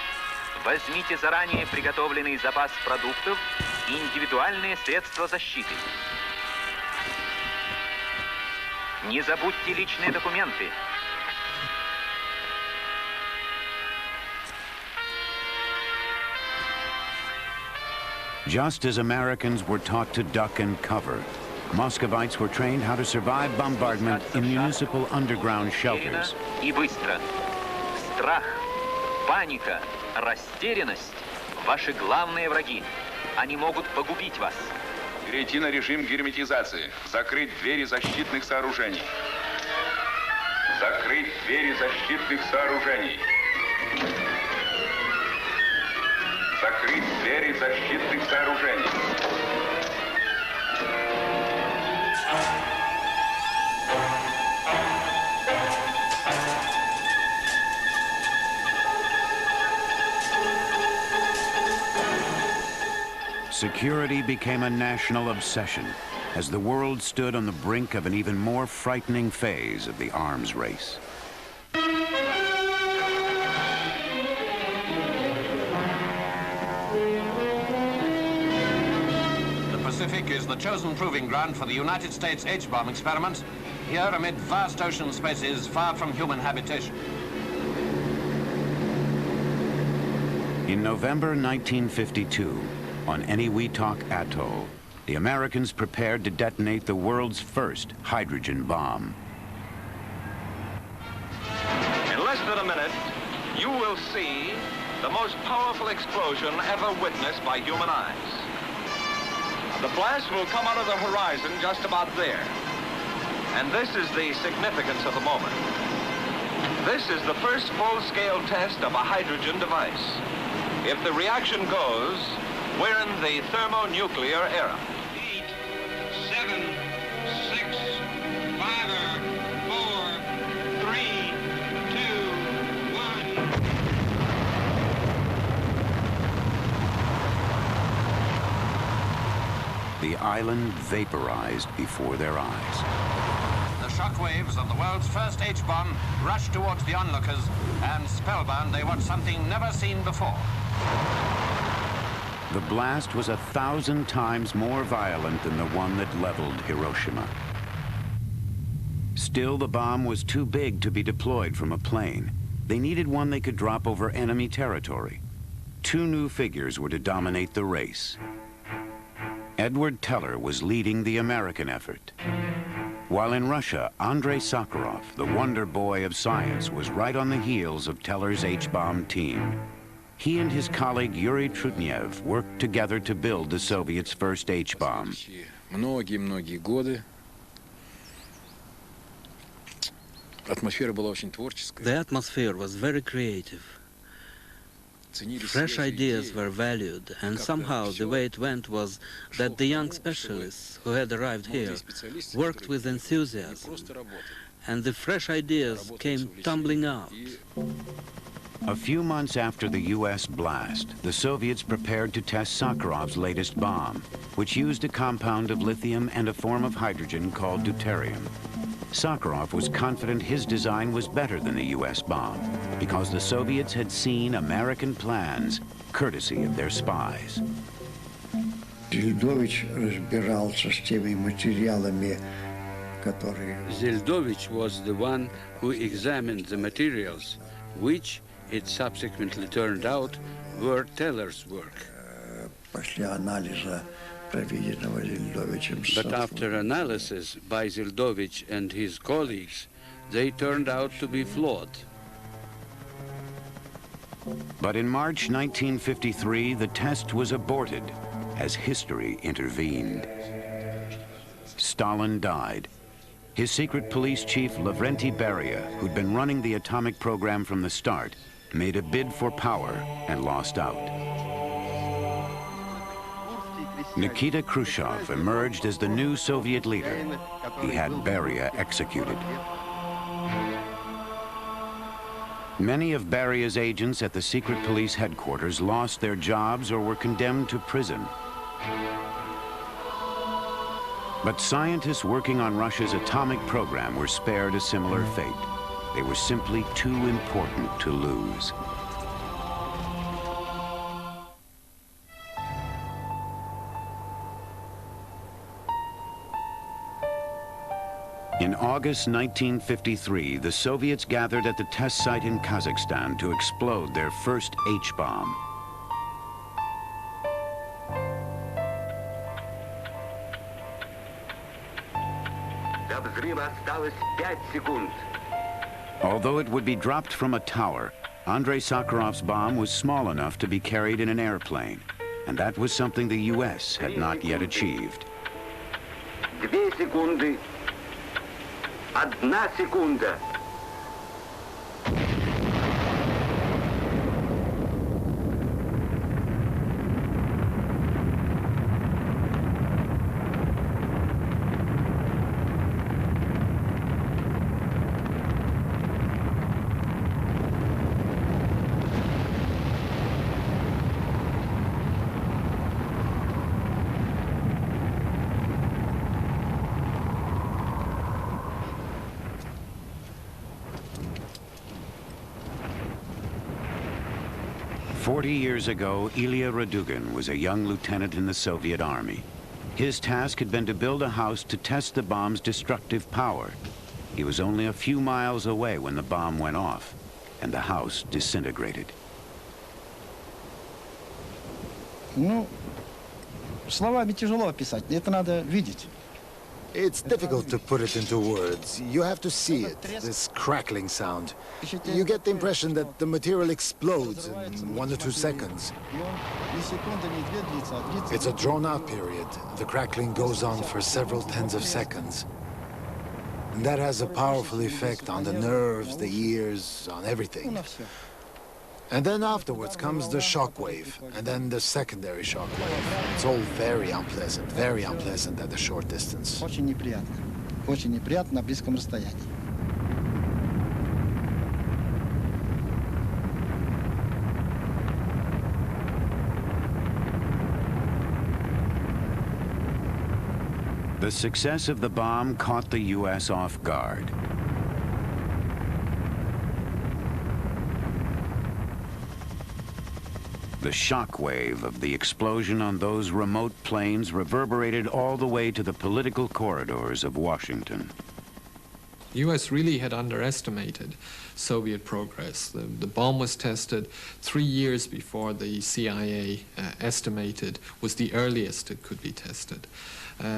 возьмите заранее приготовленный запас продуктов и индивидуальные средства защиты. Не забудьте личные документы. Just as Americans were taught to duck and cover, Muscovites were trained how to survive bombardment in municipal underground shelters. И быстро. Страх, паника, растерянность – ваши главные враги. Они могут погубить вас. Перейти на режим герметизации. Закрыть двери защитных сооружений. Закрыть двери защитных сооружений. Закрыть двери защитных сооружений. Security became a national obsession as the world stood on the brink of an even more frightening phase of the arms race. The Pacific is the chosen proving ground for the United States H-bomb experiment, here amid vast ocean spaces far from human habitation. In November 1952, on Eniwetok Atoll, the Americans prepared to detonate the world's first hydrogen bomb. In less than a minute, you will see the most powerful explosion ever witnessed by human eyes. The blast will come out of the horizon just about there. And this is the significance of the moment. This is the first full-scale test of a hydrogen device. If the reaction goes, we're in the thermonuclear era. 8, 7, 6, 5, 4, 3, 2, 1. The island vaporized before their eyes. The shockwaves of the world's first H-bomb rushed towards the onlookers, and spellbound they watched something never seen before. The blast was 1,000 times more violent than the one that leveled Hiroshima. Still, the bomb was too big to be deployed from a plane. They needed one they could drop over enemy territory. Two new figures were to dominate the race. Edward Teller was leading the American effort. While in Russia, Andrei Sakharov, the wonder boy of science, was right on the heels of Teller's H-bomb team. He and his colleague Yuri Trutnev worked together to build the Soviets' first H-bomb. Многие годы. Атмосфера была очень творческая. The atmosphere was very creative. Fresh ideas were valued, and somehow the way it went was that the young specialists who had arrived here worked with enthusiasm, and the fresh ideas came tumbling out. A few months after the U.S. blast, the Soviets prepared to test Sakharov's latest bomb, which used a compound of lithium and a form of hydrogen called deuterium. Sakharov was confident his design was better than the U.S. bomb because the Soviets had seen American plans, courtesy of their spies. Зельдович разбирался с теми материалами, которые... Zildovich was the one who examined the materials, which, it subsequently turned out, were Teller's work. После анализа, проведенного Зельдовичем... But after analysis by Zildovich and his colleagues, they turned out to be flawed. But in March 1953, the test was aborted as history intervened. Stalin died. His secret police chief, Lavrenti Beria, who'd been running the atomic program from the start, made a bid for power and lost out. Nikita Khrushchev emerged as the new Soviet leader. He had Beria executed. Many of Beria's agents at the secret police headquarters lost their jobs or were condemned to prison. But scientists working on Russia's atomic program were spared a similar fate. They were simply too important to lose. In August 1953, the Soviets gathered at the test site in Kazakhstan to explode their first H-bomb. Although it would be dropped from a tower, Andrei Sakharov's bomb was small enough to be carried in an airplane, and that was something the U.S. had not yet achieved. 2 секунды. 1 секунда. Years ago, Ilya Radugin was a young lieutenant in the Soviet Army. His task had been to build a house to test the bomb's destructive power. He was only a few miles away when the bomb went off, and the house disintegrated. Ну, словами тяжело описать, это надо видеть. It's difficult to put it into words. You have to see it, this crackling sound. You get the impression that the material explodes in 1 or 2 seconds. It's a drawn-out period. The crackling goes on for several tens of seconds. And that has a powerful effect on the nerves, the ears, on everything. And then afterwards comes the shock wave, and then the secondary shock wave. It's all very unpleasant at a short distance. Очень неприятно на близком расстоянии. The success of the bomb caught the U.S. off guard. The shock wave of the explosion on those remote plains reverberated all the way to the political corridors of Washington. The U.S. really had underestimated Soviet progress. The bomb was tested 3 years before the CIA estimated was the earliest it could be tested.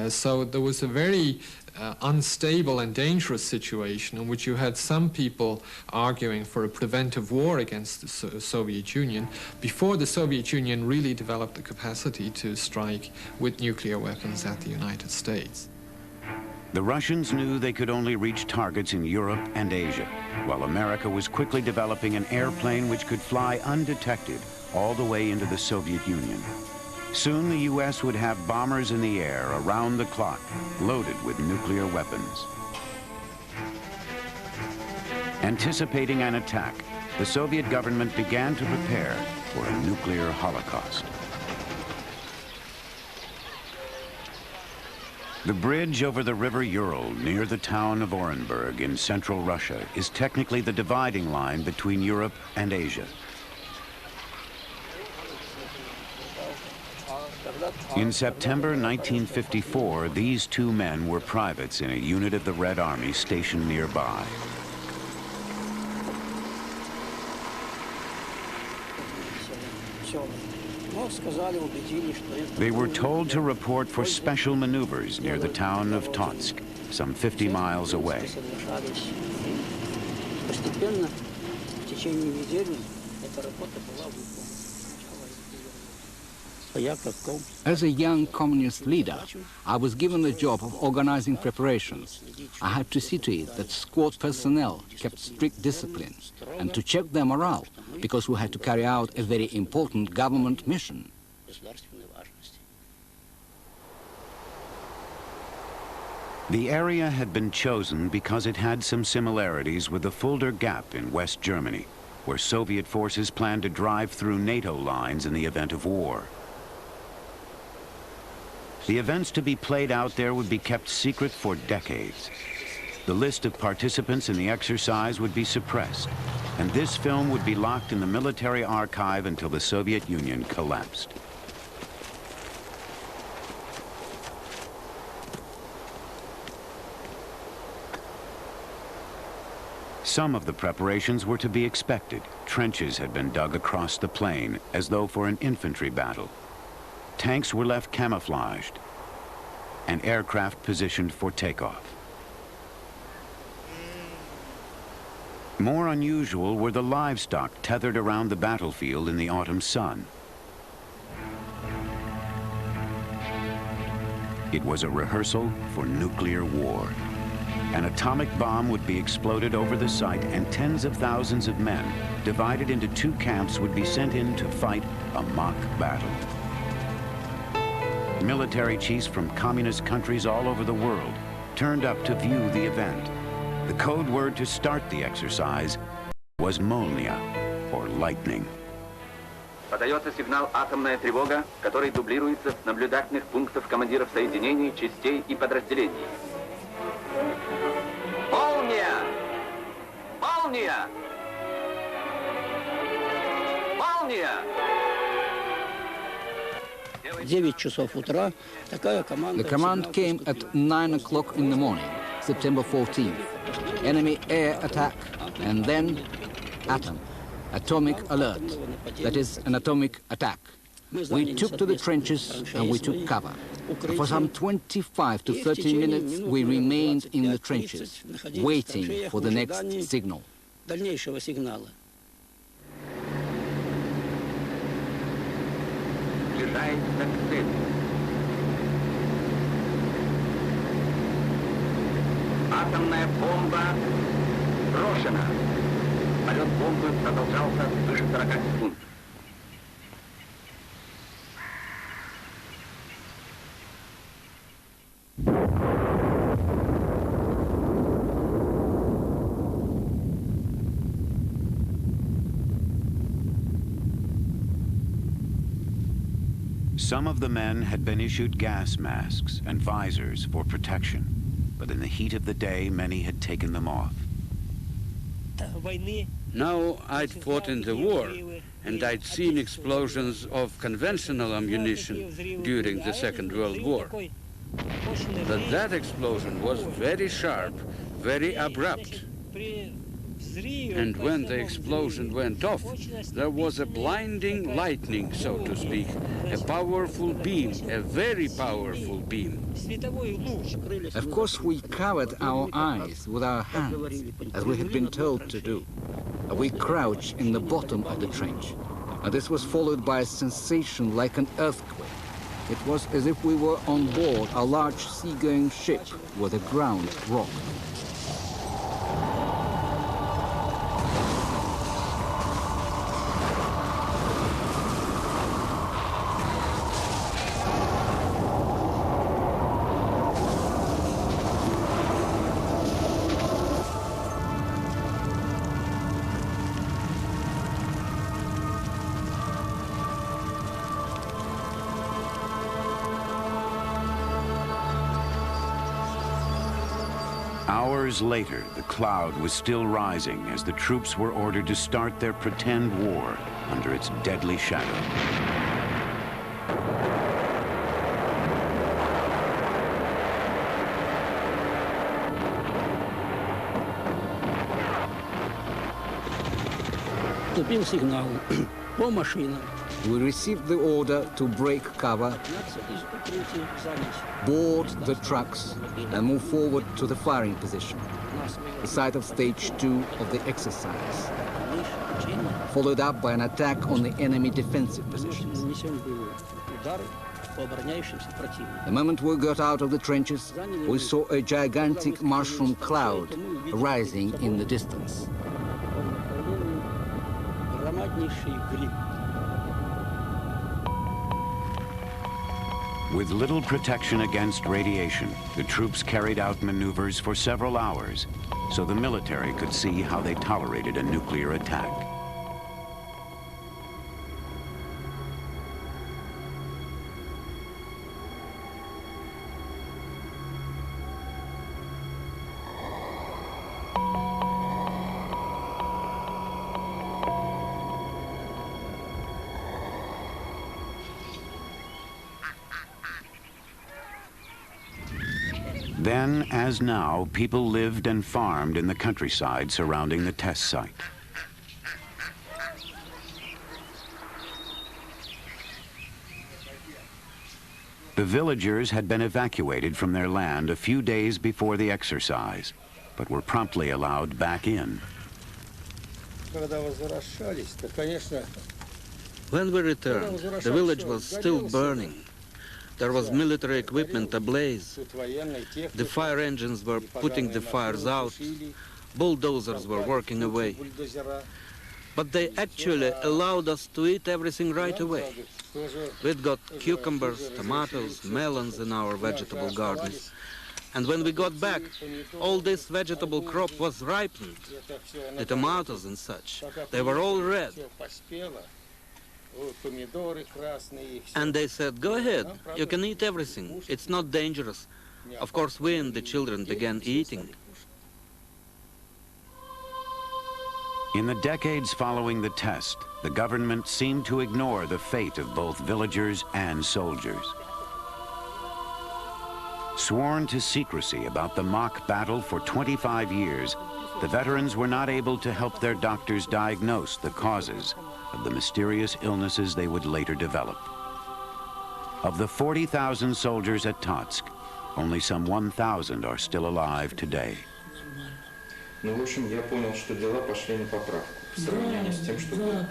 So there was a very unstable and dangerous situation in which you had some people arguing for a preventive war against the Soviet Union before the Soviet Union really developed the capacity to strike with nuclear weapons at the United States. The Russians knew they could only reach targets in Europe and Asia, while America was quickly developing an airplane which could fly undetected all the way into the Soviet Union. Soon the U.S. would have bombers in the air around the clock, loaded with nuclear weapons. Anticipating an attack, the Soviet government began to prepare for a nuclear holocaust. The bridge over the river Ural near the town of Orenburg in central Russia is technically the dividing line between Europe and Asia. In September 1954, these 2 men were privates in a unit of the Red Army stationed nearby. They were told to report for special maneuvers near the town of Totsk, some 50 miles away. As a young communist leader, I was given the job of organizing preparations. I had to see to it that squad personnel kept strict discipline and to check their morale, because we had to carry out a very important government mission. The area had been chosen because it had some similarities with the Fulda Gap in West Germany, where Soviet forces planned to drive through NATO lines in the event of war. The events to be played out there would be kept secret for decades. The list of participants in the exercise would be suppressed, and this film would be locked in the military archive until the Soviet Union collapsed. Some of the preparations were to be expected. Trenches had been dug across the plain, as though for an infantry battle. Tanks were left camouflaged, and aircraft positioned for takeoff. More unusual were the livestock tethered around the battlefield in the autumn sun. It was a rehearsal for nuclear war. An atomic bomb would be exploded over the site, and tens of thousands of men, divided into two camps, would be sent in to fight a mock battle. Military chiefs from communist countries all over the world turned up to view the event. The code word to start the exercise was «Молния», or lightning. Подается сигнал «Атомная тревога», который дублируется с наблюдательных пунктов командиров соединений, частей и подразделений. Молния! Молния! Молния! 9 часов утра такая команда. The command came at 9 o'clock in the morning, September 14th. Enemy air attack, and then atom, atomic alert. That is an atomic attack. We took to the trenches and we took cover. For some 25 to 30 minutes we remained in the trenches, waiting for the next signal. Дальнейшего сигнала. Приближается к цели. Атомная бомба брошена. Полет бомбы продолжался свыше 40 секунд. Some of the men had been issued gas masks and visors for protection, but in the heat of the day, many had taken them off. Now I'd fought in the war, and I'd seen explosions of conventional ammunition during the Second World War. But that explosion was very sharp, very abrupt. And when the explosion went off, there was a blinding lightning, so to speak, a powerful beam, a very powerful beam. Of course, we covered our eyes with our hands, as we had been told to do. We crouched in the bottom of the trench. This was followed by a sensation like an earthquake. It was as if we were on board a large sea-going ship where the ground rocked. Hours later, the cloud was still rising as the troops were ordered to start their pretend war under its deadly shadow. Поступил сигнал по машинам. We received the order to break cover, board the trucks, and move forward to the firing position, the site of stage 2 of the exercise, followed up by an attack on the enemy defensive positions. The moment we got out of the trenches, we saw a gigantic mushroom cloud rising in the distance. With little protection against radiation, the troops carried out maneuvers for several hours, so the military could see how they tolerated a nuclear attack. Then, as now, people lived and farmed in the countryside surrounding the test site. The villagers had been evacuated from their land a few days before the exercise, but were promptly allowed back in. When we returned, the village was still burning. There was military equipment ablaze. The fire engines were putting the fires out. Bulldozers were working away. But they actually allowed us to eat everything right away. We'd got cucumbers, tomatoes, melons in our vegetable gardens. And when we got back, all this vegetable crop was ripened. The tomatoes and such, they were all red. And they said, go ahead, you can eat everything. It's not dangerous. Of course, we and the children began eating. In the decades following the test, the government seemed to ignore the fate of both villagers and soldiers. Sworn to secrecy about the mock battle for 25 years, the veterans were not able to help their doctors diagnose the causes of the mysterious illnesses they would later develop. Of the 40,000 soldiers at Tatsk, only some 1,000 are still alive today. Ну, в общем, я понял, что дела пошли на поправку в сравнении с тем, что было.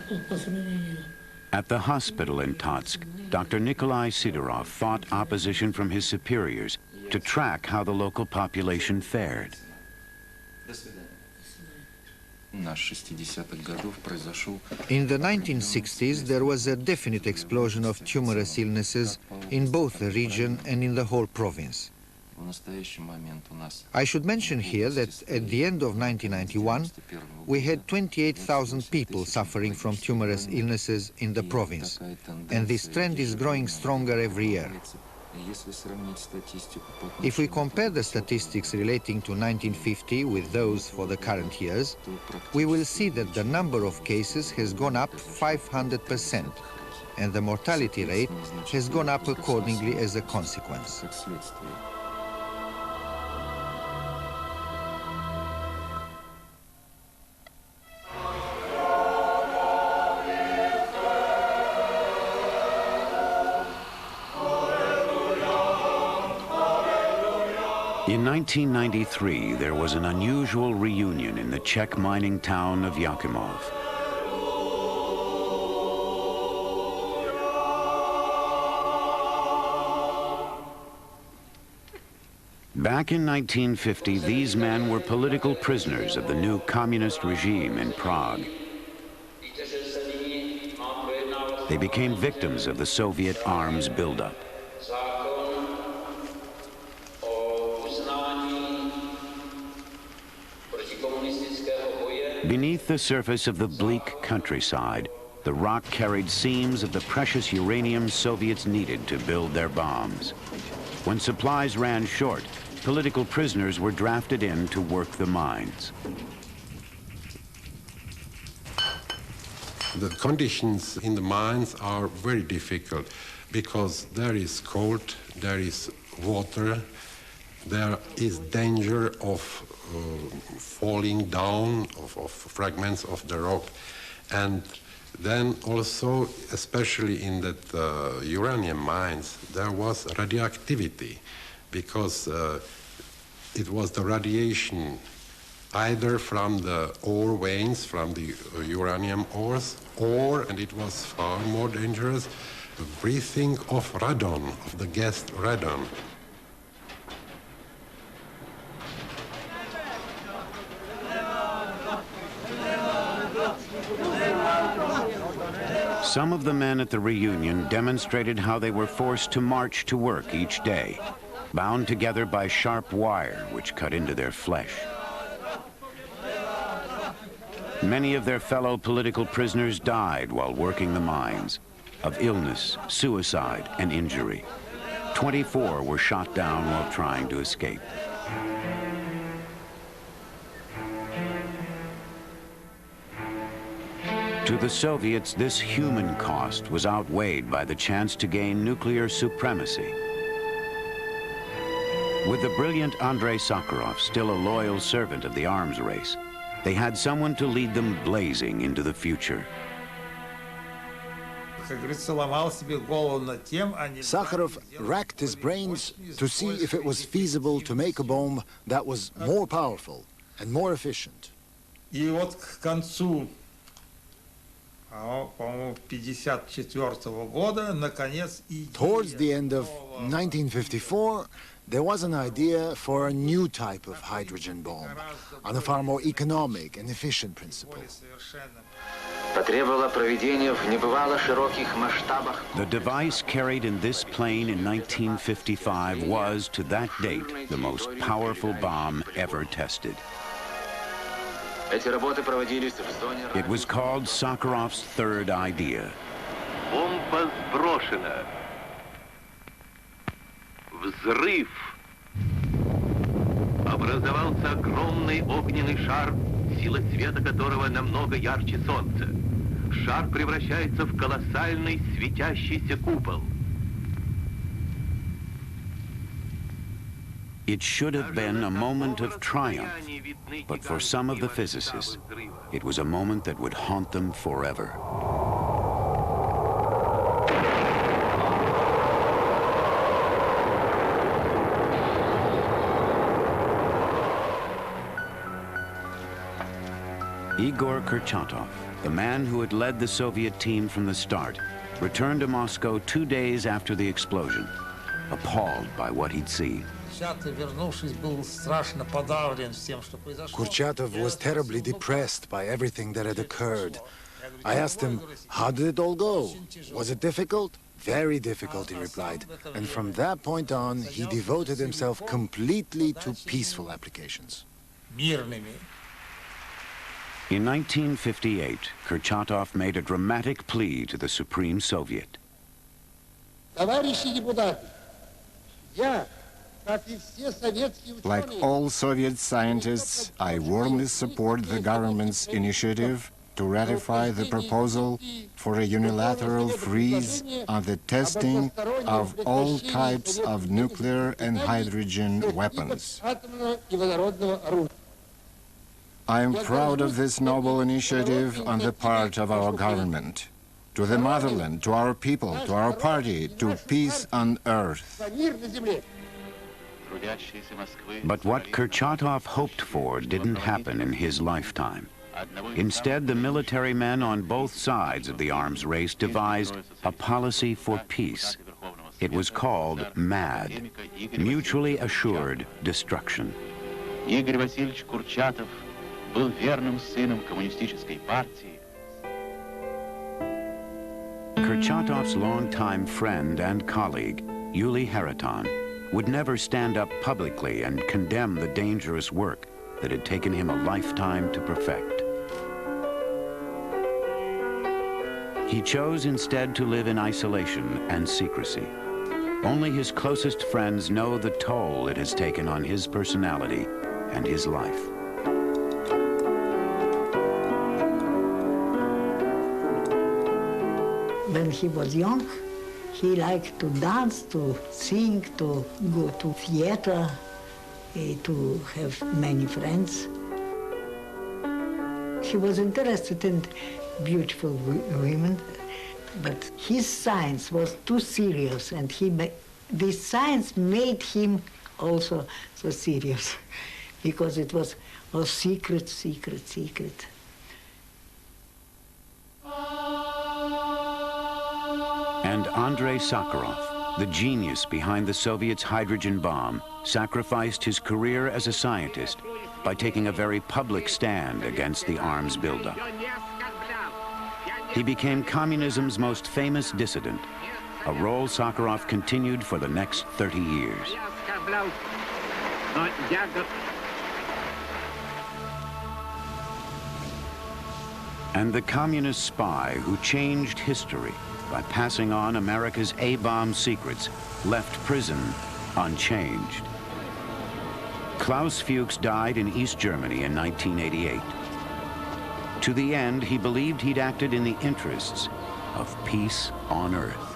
At the hospital in Tatsk, Dr. Nikolai Sidorov fought opposition from his superiors to track how the local population fared. In the 1960s, there was a definite explosion of tumorous illnesses in both the region and in the whole province. I should mention here that at the end of 1991, we had 28,000 people suffering from tumorous illnesses in the province, and this trend is growing stronger every year. If we compare the statistics relating to 1950 with those for the current years, we will see that the number of cases has gone up 500%, and the mortality rate has gone up accordingly as a consequence. In 1993, there was an unusual reunion in the Czech mining town of Yakimov. Back in 1950, these men were political prisoners of the new communist regime in Prague. They became victims of the Soviet arms buildup. Beneath the surface of the bleak countryside, the rock carried seams of the precious uranium Soviets needed to build their bombs. When supplies ran short, political prisoners were drafted in to work the mines. The conditions in the mines are very difficult because there is cold, there is water, there is danger of falling down of fragments of the rock. And then also, especially in the uranium mines, there was radioactivity because it was the radiation either from the ore veins, from the uranium ores, or, and it was far more dangerous, the breathing of radon, of the gas radon. Some of the men at the reunion demonstrated how they were forced to march to work each day, bound together by sharp wire which cut into their flesh. Many of their fellow political prisoners died while working the mines, of illness, suicide, and injury. 24 were shot down while trying to escape. To the Soviets, this human cost was outweighed by the chance to gain nuclear supremacy. With the brilliant Andrei Sakharov still a loyal servant of the arms race, they had someone to lead them blazing into the future. Sakharov racked his brains to see if it was feasible to make a bomb that was more powerful and more efficient. Towards the end of 1954, there was an idea for a new type of hydrogen bomb on a far more economic and efficient principle. The device carried in this plane in 1955 was, to that date, the most powerful bomb ever tested. It was called Sakharov's third idea. Бомба сброшена. Взрыв. Образовался огромный огненный шар, сила света которого намного ярче солнца. Шар превращается в колоссальный светящийся купол. It should have been a moment of triumph, but for some of the physicists, it was a moment that would haunt them forever. Igor Kurchatov, the man who had led the Soviet team from the start, returned to Moscow 2 days after the explosion, appalled by what he'd seen. Kurchatov was terribly depressed by everything that had occurred. I asked him, how did it all go? Was it difficult? Very difficult, he replied. And from that point on, he devoted himself completely to peaceful applications. In 1958, Kurchatov made a dramatic plea to the Supreme Soviet. Like all Soviet scientists, I warmly support the government's initiative to ratify the proposal for a unilateral freeze on the testing of all types of nuclear and hydrogen weapons. I am proud of this noble initiative on the part of our government. To the motherland, to our people, to our party, to peace on earth. But what Kurchatov hoped for didn't happen in his lifetime. Instead, the military men on both sides of the arms race devised a policy for peace. It was called MAD, Mutually Assured Destruction. Игорь Васильевич Курчатов был верным сыном коммунистической партии. Kurchatov's longtime friend and colleague, Yuli Hariton, would never stand up publicly and condemn the dangerous work that had taken him a lifetime to perfect. He chose instead to live in isolation and secrecy. Only his closest friends know the toll it has taken on his personality and his life. When he was young, he liked to dance, to sing, to go to theater, to have many friends. He was interested in beautiful women, but his science was too serious, and this science made him also so serious, because it was all secret, secret, secret. And Andrei Sakharov, the genius behind the Soviets' hydrogen bomb, sacrificed his career as a scientist by taking a very public stand against the arms buildup. He became communism's most famous dissident, a role Sakharov continued for the next 30 years. And the communist spy who changed history by passing on America's A-bomb secrets left prison unchanged. Klaus Fuchs died in East Germany in 1988. To the end, he believed he'd acted in the interests of peace on Earth.